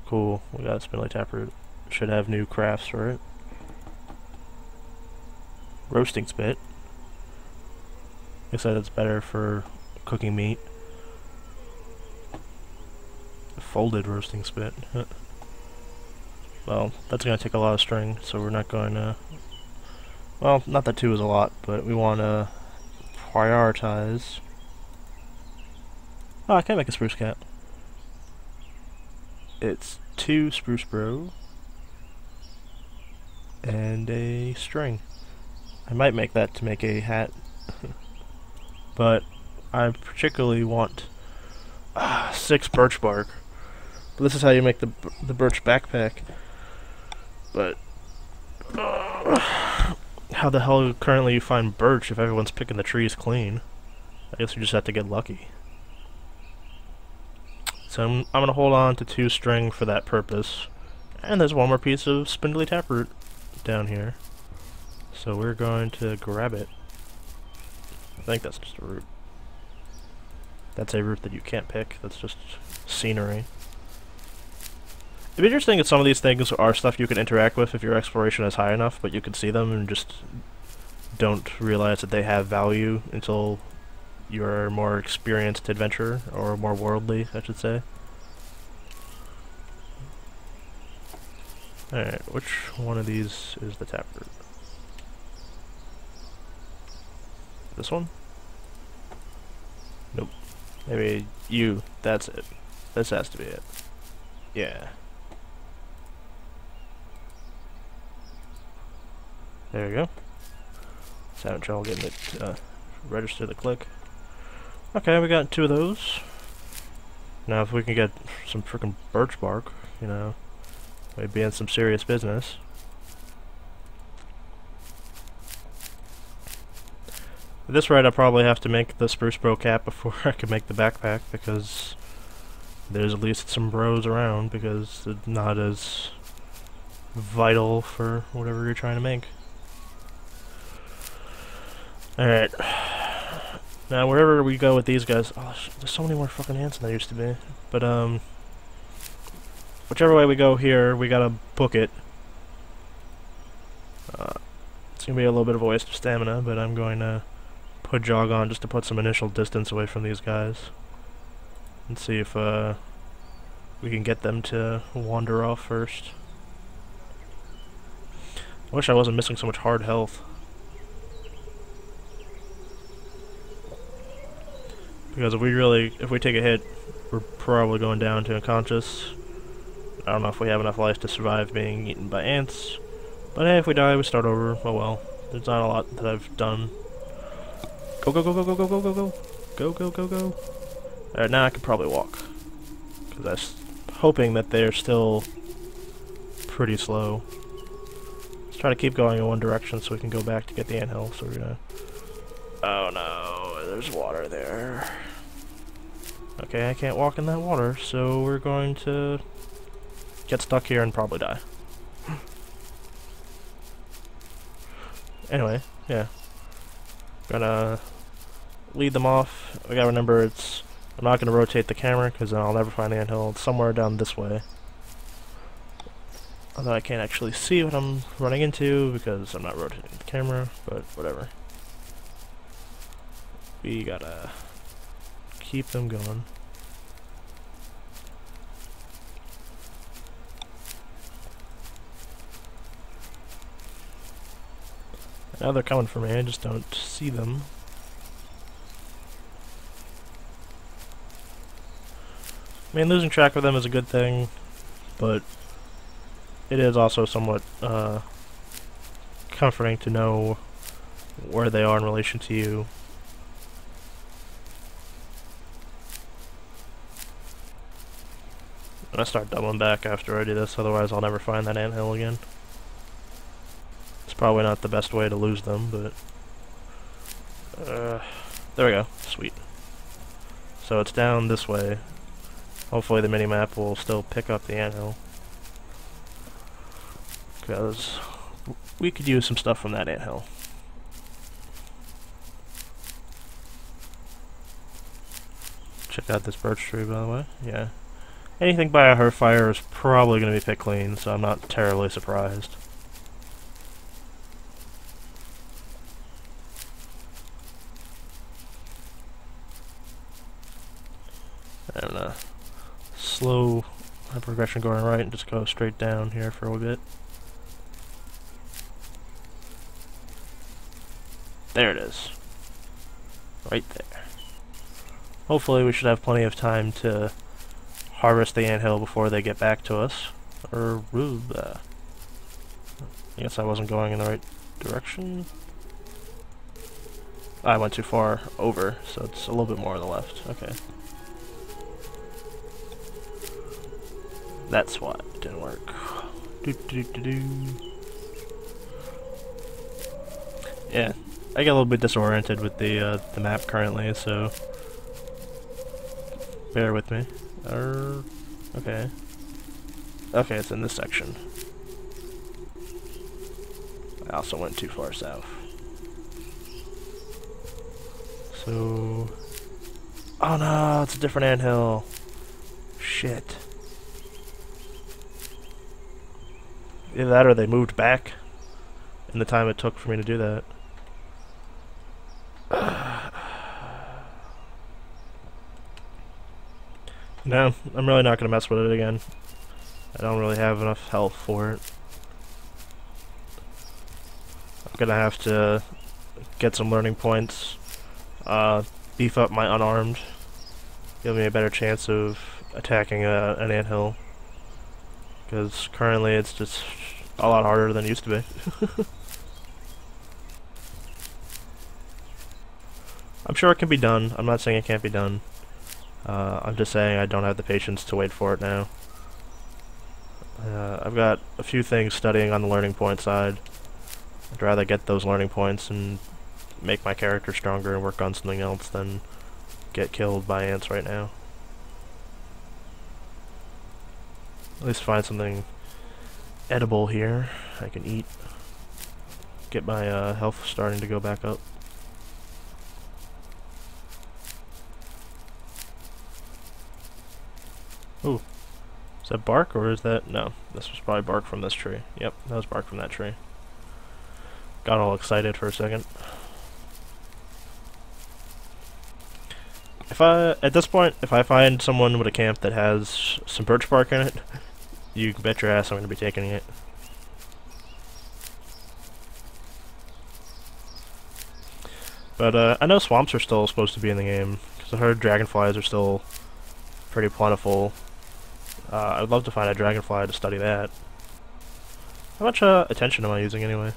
S1: Cool, we got a spindly taproot. Should have new crafts for it. Roasting spit. Looks like it's better for cooking meat. folded roasting spit. Well, that's going to take a lot of string, so we're not going to... Well, not that 2 is a lot, but we want to prioritize... Oh, I can make a spruce cap. It's 2 spruce bro and a string. I might make that to make a hat, but I particularly want 6 birch bark. But this is how you make the birch backpack. But how the hell currently you find birch if everyone's picking the trees clean? I guess you just have to get lucky. So I'm gonna hold on to 2 string for that purpose. And there's one more piece of spindly taproot down here. So we're going to grab it. I think that's just a root. That's a root that you can't pick. That's just scenery. It'd be interesting if some of these things are stuff you can interact with if your exploration is high enough, but you can see them and just don't realize that they have value until you're a more experienced adventurer, or more worldly, I should say. Alright, which one of these is the taproot? This one? Nope. Maybe you. That's it. This has to be it. Yeah. There we go. Just having trouble getting it to register the click. Okay, we got 2 of those. Now if we can get some frickin' birch bark, you know, we'd be in some serious business. At this rate, I'll probably have to make the spruce bro cap before I can make the backpack, because there's at least some bros around, because it's not as vital for whatever you're trying to make. Alright. Now, wherever we go with these guys... Oh, there's so many more fucking ants than there used to be. But, whichever way we go here, we gotta book it. It's gonna be a little bit of a waste of stamina, but I'm going to put jog on just to put some initial distance away from these guys. And see if, we can get them to wander off first. I wish I wasn't missing so much hard health. Because if we take a hit, we're probably going down to unconscious. I don't know if we have enough life to survive being eaten by ants. But hey, if we die, we start over. Oh well. There's not a lot that I've done. Go, go, go, go, go, go, go, go, go. Go, go, go, go. Alright, now I can probably walk. Because I was hoping that they're still pretty slow. Let's try to keep going in one direction so we can go back to get the anthill. So we're gonna... Oh no, there's water there. Okay, I can't walk in that water, so we're going to get stuck here and probably die. Anyway, yeah. Gonna lead them off. We gotta remember I'm not gonna rotate the camera because then I'll never find the anthill. It's somewhere down this way. Although I can't actually see what I'm running into because I'm not rotating the camera, but whatever. We gotta keep them going. Now they're coming for me, I just don't see them. I mean, losing track of them is a good thing, but it is also somewhat comforting to know where they are in relation to you. I'm gonna start doubling back after I do this, otherwise I'll never find that anthill again. It's probably not the best way to lose them, but... there we go. Sweet. So it's down this way. Hopefully the minimap will still pick up the anthill. Because we could use some stuff from that anthill. Check out this birch tree, by the way. Yeah. Anything by a Hearth fire is probably going to be picked clean, so I'm not terribly surprised. I'm gonna slow my progression going right and just go straight down here for a bit. There it is. Right there. Hopefully we should have plenty of time to harvest the anthill before they get back to us. Or, I guess I wasn't going in the right direction. I went too far over, so it's a little bit more on the left. Okay. That's why it didn't work. Yeah, I get a little bit disoriented with the map currently, so bear with me. Okay. Okay, it's in this section. I also went too far south. So... Oh no, it's a different anthill. Shit. Either that or they moved back in the time it took for me to do that. No, I'm really not going to mess with it again. I don't really have enough health for it. I'm going to have to get some learning points, beef up my unarmed, give me a better chance of attacking an anthill. Because currently it's just a lot harder than it used to be. I'm sure it can be done. I'm not saying it can't be done. I'm just saying I don't have the patience to wait for it now. I've got a few things studying on the learning point side. I'd rather get those learning points and make my character stronger and work on something else than get killed by ants right now. At least find something edible here I can eat. Get my health starting to go back up. Ooh. Is that bark or is that... No, this was probably bark from this tree. Yep, that was bark from that tree. Got all excited for a second. At this point, if I find someone with a camp that has some birch bark in it, you can bet your ass I'm going to be taking it. But I know swamps are still supposed to be in the game, because I heard dragonflies are still pretty plentiful. I'd love to find a dragonfly to study that. How much attention am I using anyway?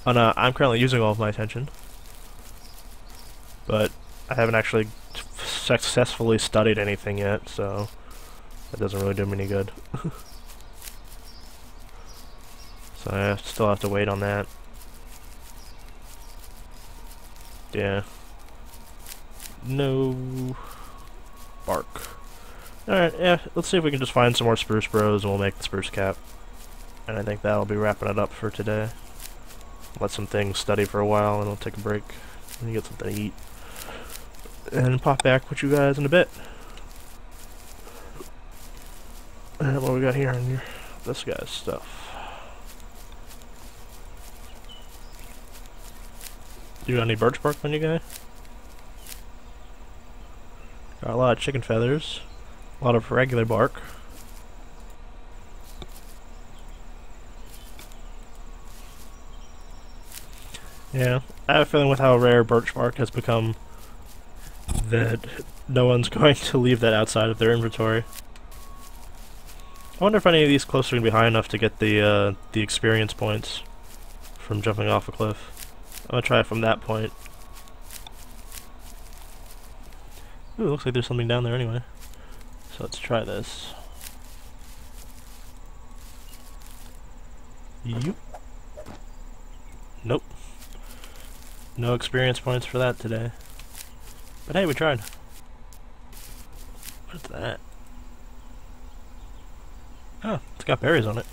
S1: Oh no, I'm currently using all of my attention. But I haven't actually successfully studied anything yet, so that doesn't really do me any good. So I still have to wait on that. Yeah. No bark. Alright, yeah, let's see if we can just find some more spruce bros and we'll make the spruce cap. And I think that'll be wrapping it up for today. Let some things study for a while and we'll take a break and get something to eat. And pop back with you guys in a bit. And what we got here in this guy's stuff. You got any birch bark on you guy? Got a lot of chicken feathers. A lot of regular bark. Yeah, I have a feeling with how rare birch bark has become that no one's going to leave that outside of their inventory. I wonder if any of these cliffs are going to be high enough to get the experience points from jumping off a cliff. I'm going to try it from that point. Ooh, looks like there's something down there anyway. So let's try this. Yoop. Nope. No experience points for that today. But hey, we tried. What's that? Oh, it's got berries on it.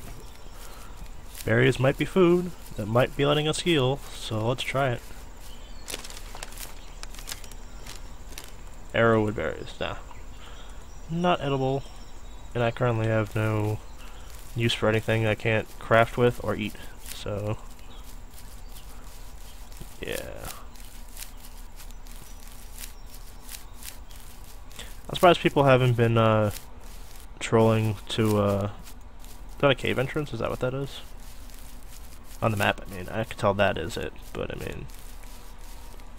S1: Berries might be food that might be letting us heal, so let's try it. Arrowwood berries. Nah. Not edible. And I currently have no use for anything I can't craft with or eat, so... yeah. I'm surprised people haven't been patrolling to, is that a cave entrance? Is that what that is? On the map, I mean. I can tell that is it, but I mean...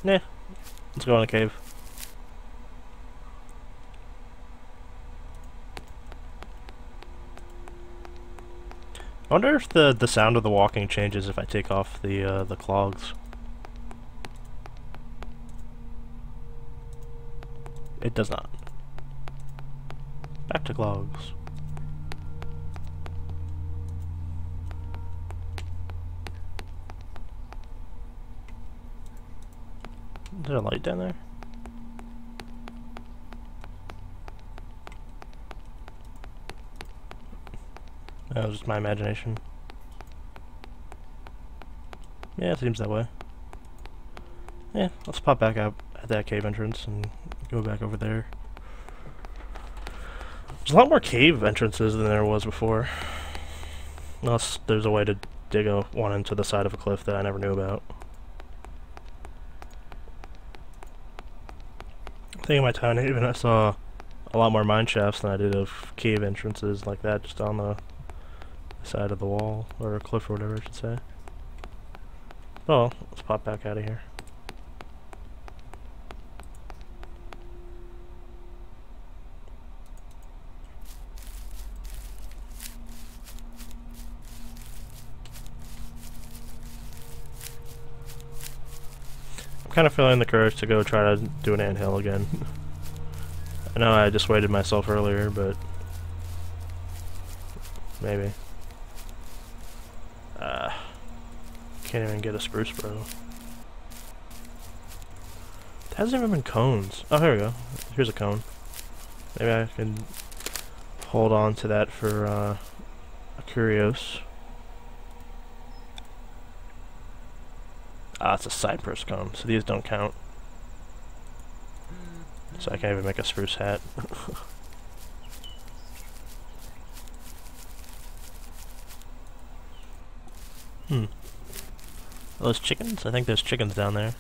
S1: Nah. Let's go in a cave. I wonder if the sound of the walking changes if I take off the clogs. It does not. Back to clogs. Is there a light down there? That was just my imagination. Yeah, it seems that way. Yeah, let's pop back out at that cave entrance and go back over there. There's a lot more cave entrances than there was before. Unless there's a way to dig one into the side of a cliff that I never knew about. I think in my town even I saw a lot more mine shafts than I did of cave entrances like that just on the side of the wall, or a cliff or whatever I should say. Oh, let's pop back out of here. I'm kind of feeling the courage to go try to do an anthill again. I know I dissuaded myself earlier, but maybe. Can't even get a spruce, bro. It hasn't even been cones. Oh, here we go. Here's a cone. Maybe I can hold on to that for a curios. Ah, it's a cypress cone, so these don't count. So I can't even make a spruce hat. Are those chickens? I think there's chickens down there.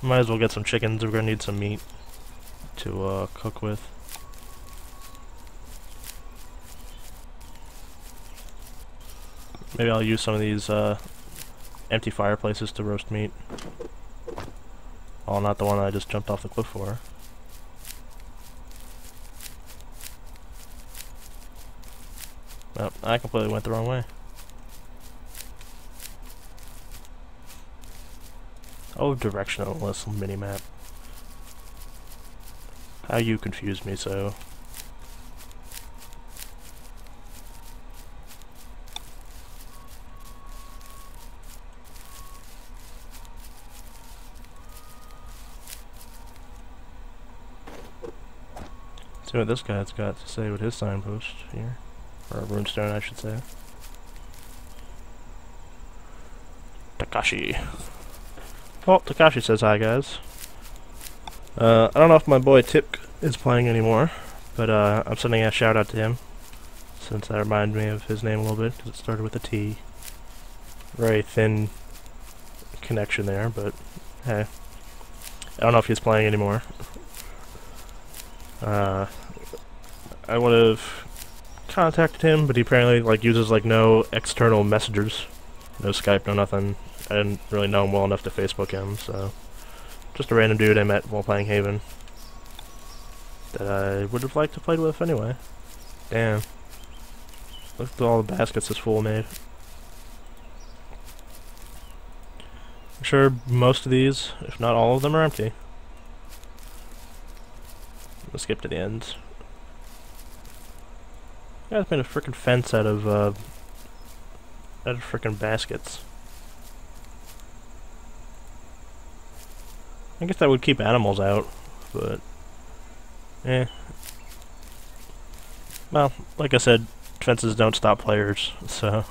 S1: Might as well get some chickens. We're gonna need some meat to cook with. Maybe I'll use some of these empty fireplaces to roast meat. Oh, not the one I just jumped off the cliff for. Nope, I completely went the wrong way. Oh, directionalist minimap. How you confused me so. See what this guy's got to say with his signpost here. Or a runestone, I should say. Takashi. Well, Takashi says hi, guys. I don't know if my boy Tip is playing anymore, but I'm sending a shout out to him, since that reminded me of his name a little bit, because it started with a T. Very thin connection there, but hey. I don't know if he's playing anymore. I would have contacted him, but he apparently uses no external messengers, no Skype, no nothing. I didn't really know him well enough to Facebook him, so just a random dude I met while playing Haven that I would have liked to play with anyway. Damn. Look at all the baskets this fool made. I'm sure most of these, if not all of them, are empty. Let's skip to the end. Yeah, it's made a frickin' fence out of frickin' baskets. I guess that would keep animals out, but eh. Well, like I said, fences don't stop players, so.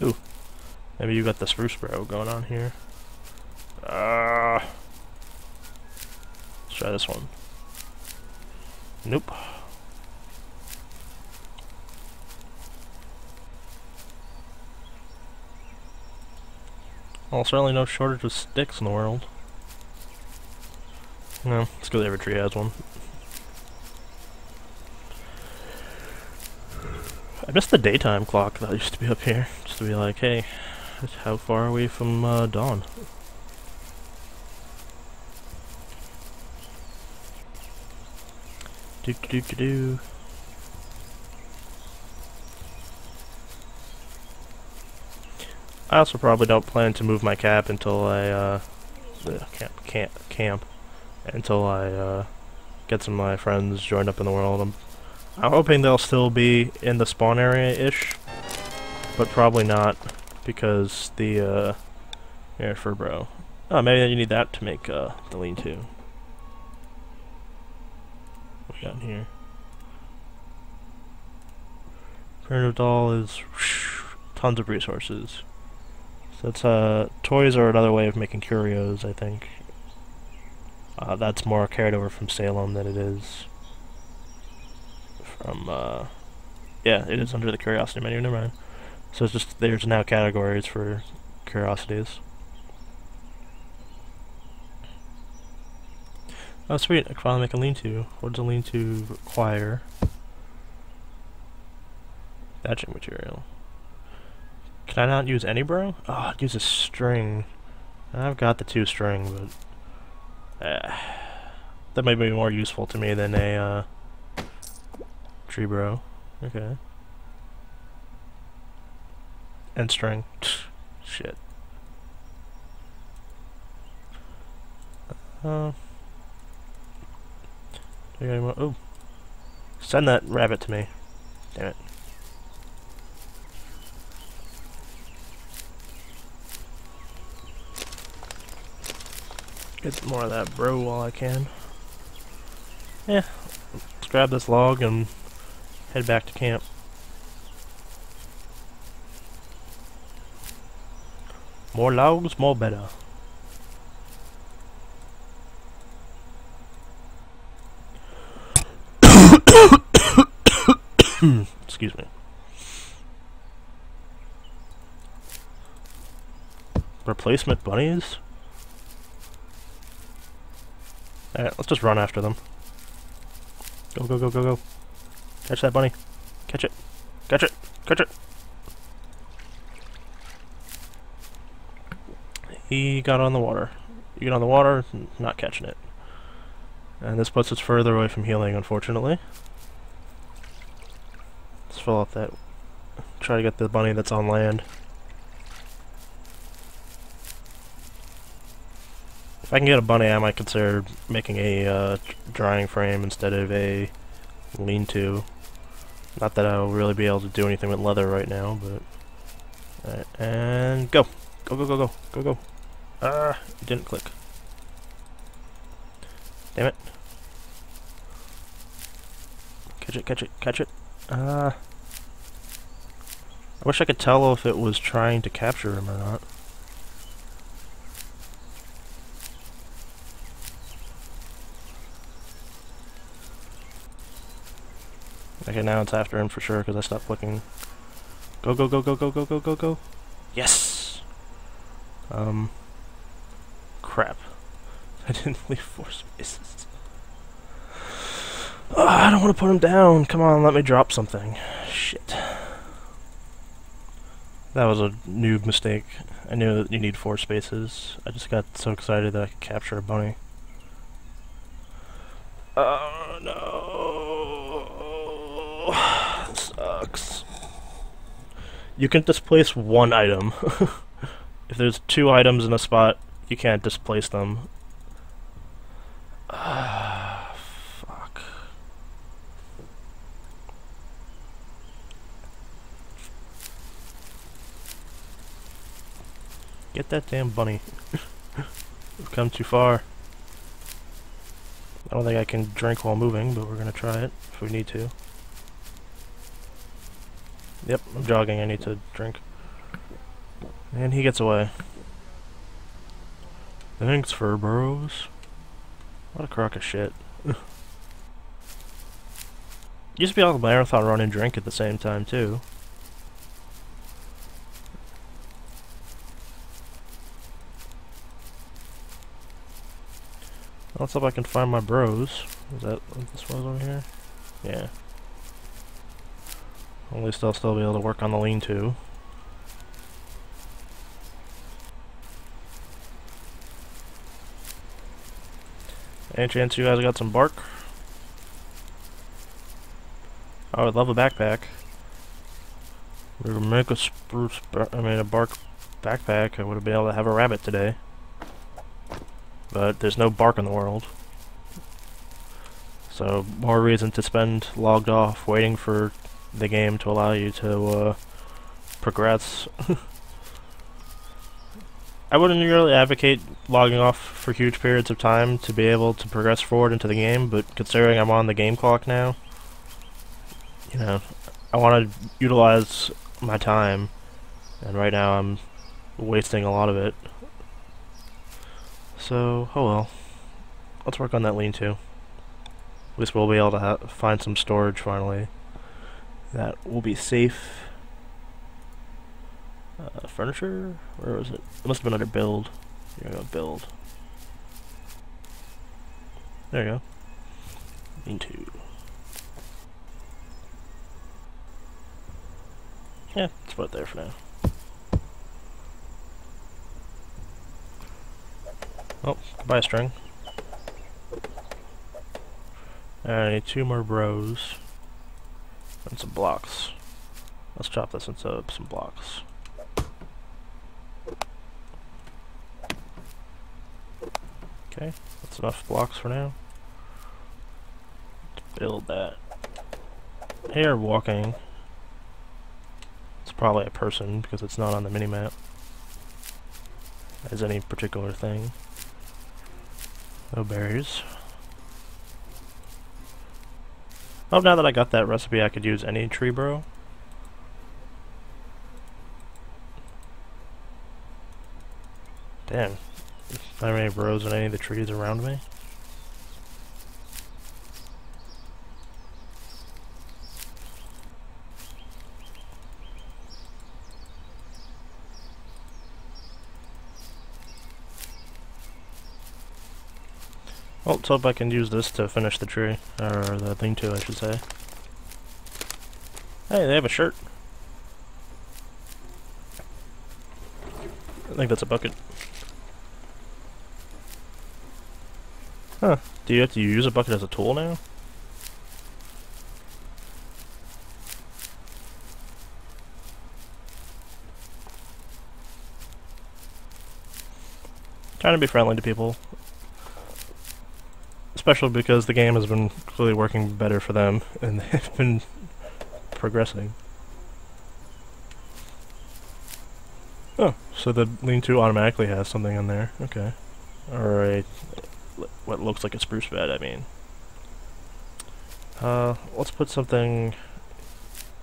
S1: Ooh, maybe you got the spruce bro going on here. Let's try this one. Nope. Well, certainly no shortage of sticks in the world. No, it's because every tree has one. I miss the daytime clock that used to be up here. Just to be like, hey, how far are we from dawn? Do do do do do. I also probably don't plan to move my cap until I camp until I get some of my friends joined up in the world. I'm hoping they'll still be in the spawn area-ish, but probably not because the here for bro. Oh, maybe you need that to make the lean-to. What we got in here? Primitive doll is tons of resources. So it's toys are another way of making curios, I think. That's more carried over from Salem than it is from yeah, it is under the curiosity menu, never mind. So it's just there's now categories for curiosities. Oh sweet, I can finally make a lean-to. What does a lean-to require? Thatching material. Can I not use any bro? Oh, it uses string. I've got the 2 string, but that might be more useful to me than a tree bro. Okay. And string. Shit. Do I got any more? Oh. Send that rabbit to me. Damn it. Get more of that bro while I can. Yeah. Let's grab this log and head back to camp. More logs, more better. Excuse me. Replacement bunnies? Alright, let's just run after them. Go, go, go, go, go. Catch that bunny. Catch it. Catch it. Catch it. He got on the water. You get on the water, not catching it. And this puts us further away from healing, unfortunately. Let's fill up that. Try to get the bunny that's on land. If I can get a bunny, I might consider making a drying frame instead of a lean-to. Not that I'll really be able to do anything with leather right now, but... Alright, and go! Go, go, go, go, go, go! Ah, it didn't click. Damn it. Catch it, catch it, catch it. I wish I could tell if it was trying to capture him or not. Okay, now it's after him for sure because I stopped clicking. Go, go, go, go, go, go, go, go, go. Yes! Crap. I didn't leave 4 spaces. Oh, I don't want to put him down. Come on, let me drop something. Shit. That was a noob mistake. I knew that you need 4 spaces. I just got so excited that I could capture a bunny. Oh no. Sucks. You can displace 1 item. If there's 2 items in a spot, you can't displace them. Fuck. Get that damn bunny. We've come too far. I don't think I can drink while moving, but we're gonna try it if we need to. Yep, I'm jogging, I need to drink. And he gets away. Thanks, fur burrows. What a crock of shit. Used to be able to marathon run and drink at the same time, too. Let's see if I can find my bros. Is that what this was over here? Yeah. At least I'll still be able to work on the lean-to. Any chance you guys got some bark? I would love a backpack. We would make a a bark backpack. I would have been able to have a rabbit today. But there's no bark in the world. So, more reason to spend logged off waiting for the game to allow you to progress. I wouldn't really advocate logging off for huge periods of time to be able to progress forward into the game, but considering I'm on the game clock now, you know, I want to utilize my time, and right now I'm wasting a lot of it. So, oh well. Let's work on that lean-to. At least we'll be able to find some storage finally. That will be safe. Furniture? Where was it? It must have been under build. Here we go, build. There you go. Lean-to. Yeah, let's put it there for now. Oh, goodbye string. I need 2 more bros. And some blocks. Let's chop this into some blocks. Okay, that's enough blocks for now. Let's build that. Here, walking. It's probably a person because it's not on the minimap as any particular thing. No berries. Oh, now that I got that recipe, I could use any tree bro. Damn. Not many bros in any of the trees around me. Well, let's hope I can use this to finish the tree. Or the lean-to, I should say. Hey, they have a shirt. I think that's a bucket. Huh. Do you have to use a bucket as a tool now? Trying to be friendly to people. Especially because the game has been clearly working better for them, and they've been progressing. Oh, so the lean-to automatically has something in there. Okay. Or a... what looks like a spruce bed, I mean. Let's put something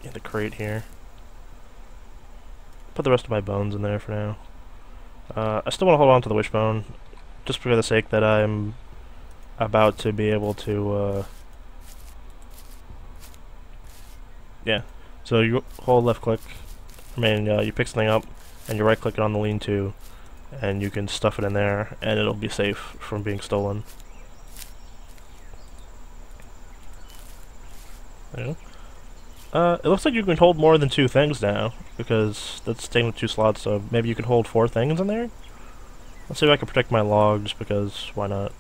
S1: in the crate here. Put the rest of my bones in there for now. I still want to hold on to the wishbone, just for the sake that I'm about to be able to, yeah. So you hold left click, you pick something up, and you right click it on the lean-to, and you can stuff it in there, and it'll be safe from being stolen. There you go. It looks like you can hold more than 2 things now, because that's staying with 2 slots, so maybe you can hold 4 things in there? Let's see if I can protect my logs, because why not?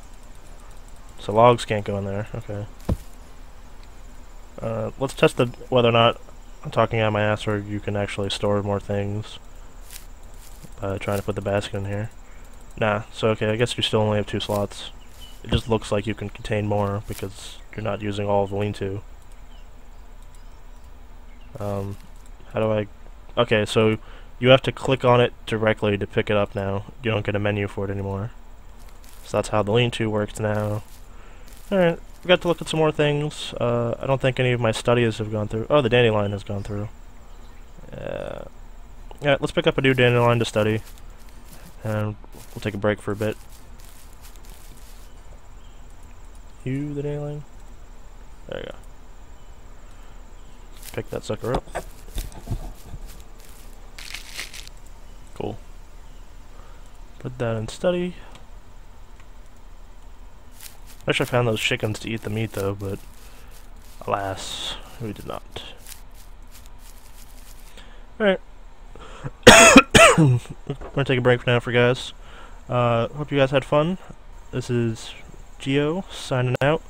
S1: So logs can't go in there, okay. Let's test whether or not I'm talking out my ass or you can actually store more things by trying to put the basket in here. Nah, so okay, I guess you still only have 2 slots. It just looks like you can contain more because you're not using all of the lean-to. How do I... Okay, so you have to click on it directly to pick it up now. You don't get a menu for it anymore. So that's how the lean-to works now. Alright, we got to look at some more things. I don't think any of my studies have gone through. Oh, the dandelion has gone through. Yeah, let's pick up a new dandelion to study. And we'll take a break for a bit. You, the dandelion? There you go. Pick that sucker up. Cool. Put that in study. I wish I found those chickens to eat the meat though, but alas, we did not. Alright. I'm gonna take a break for now for guys. Hope you guys had fun. This is Geo signing out.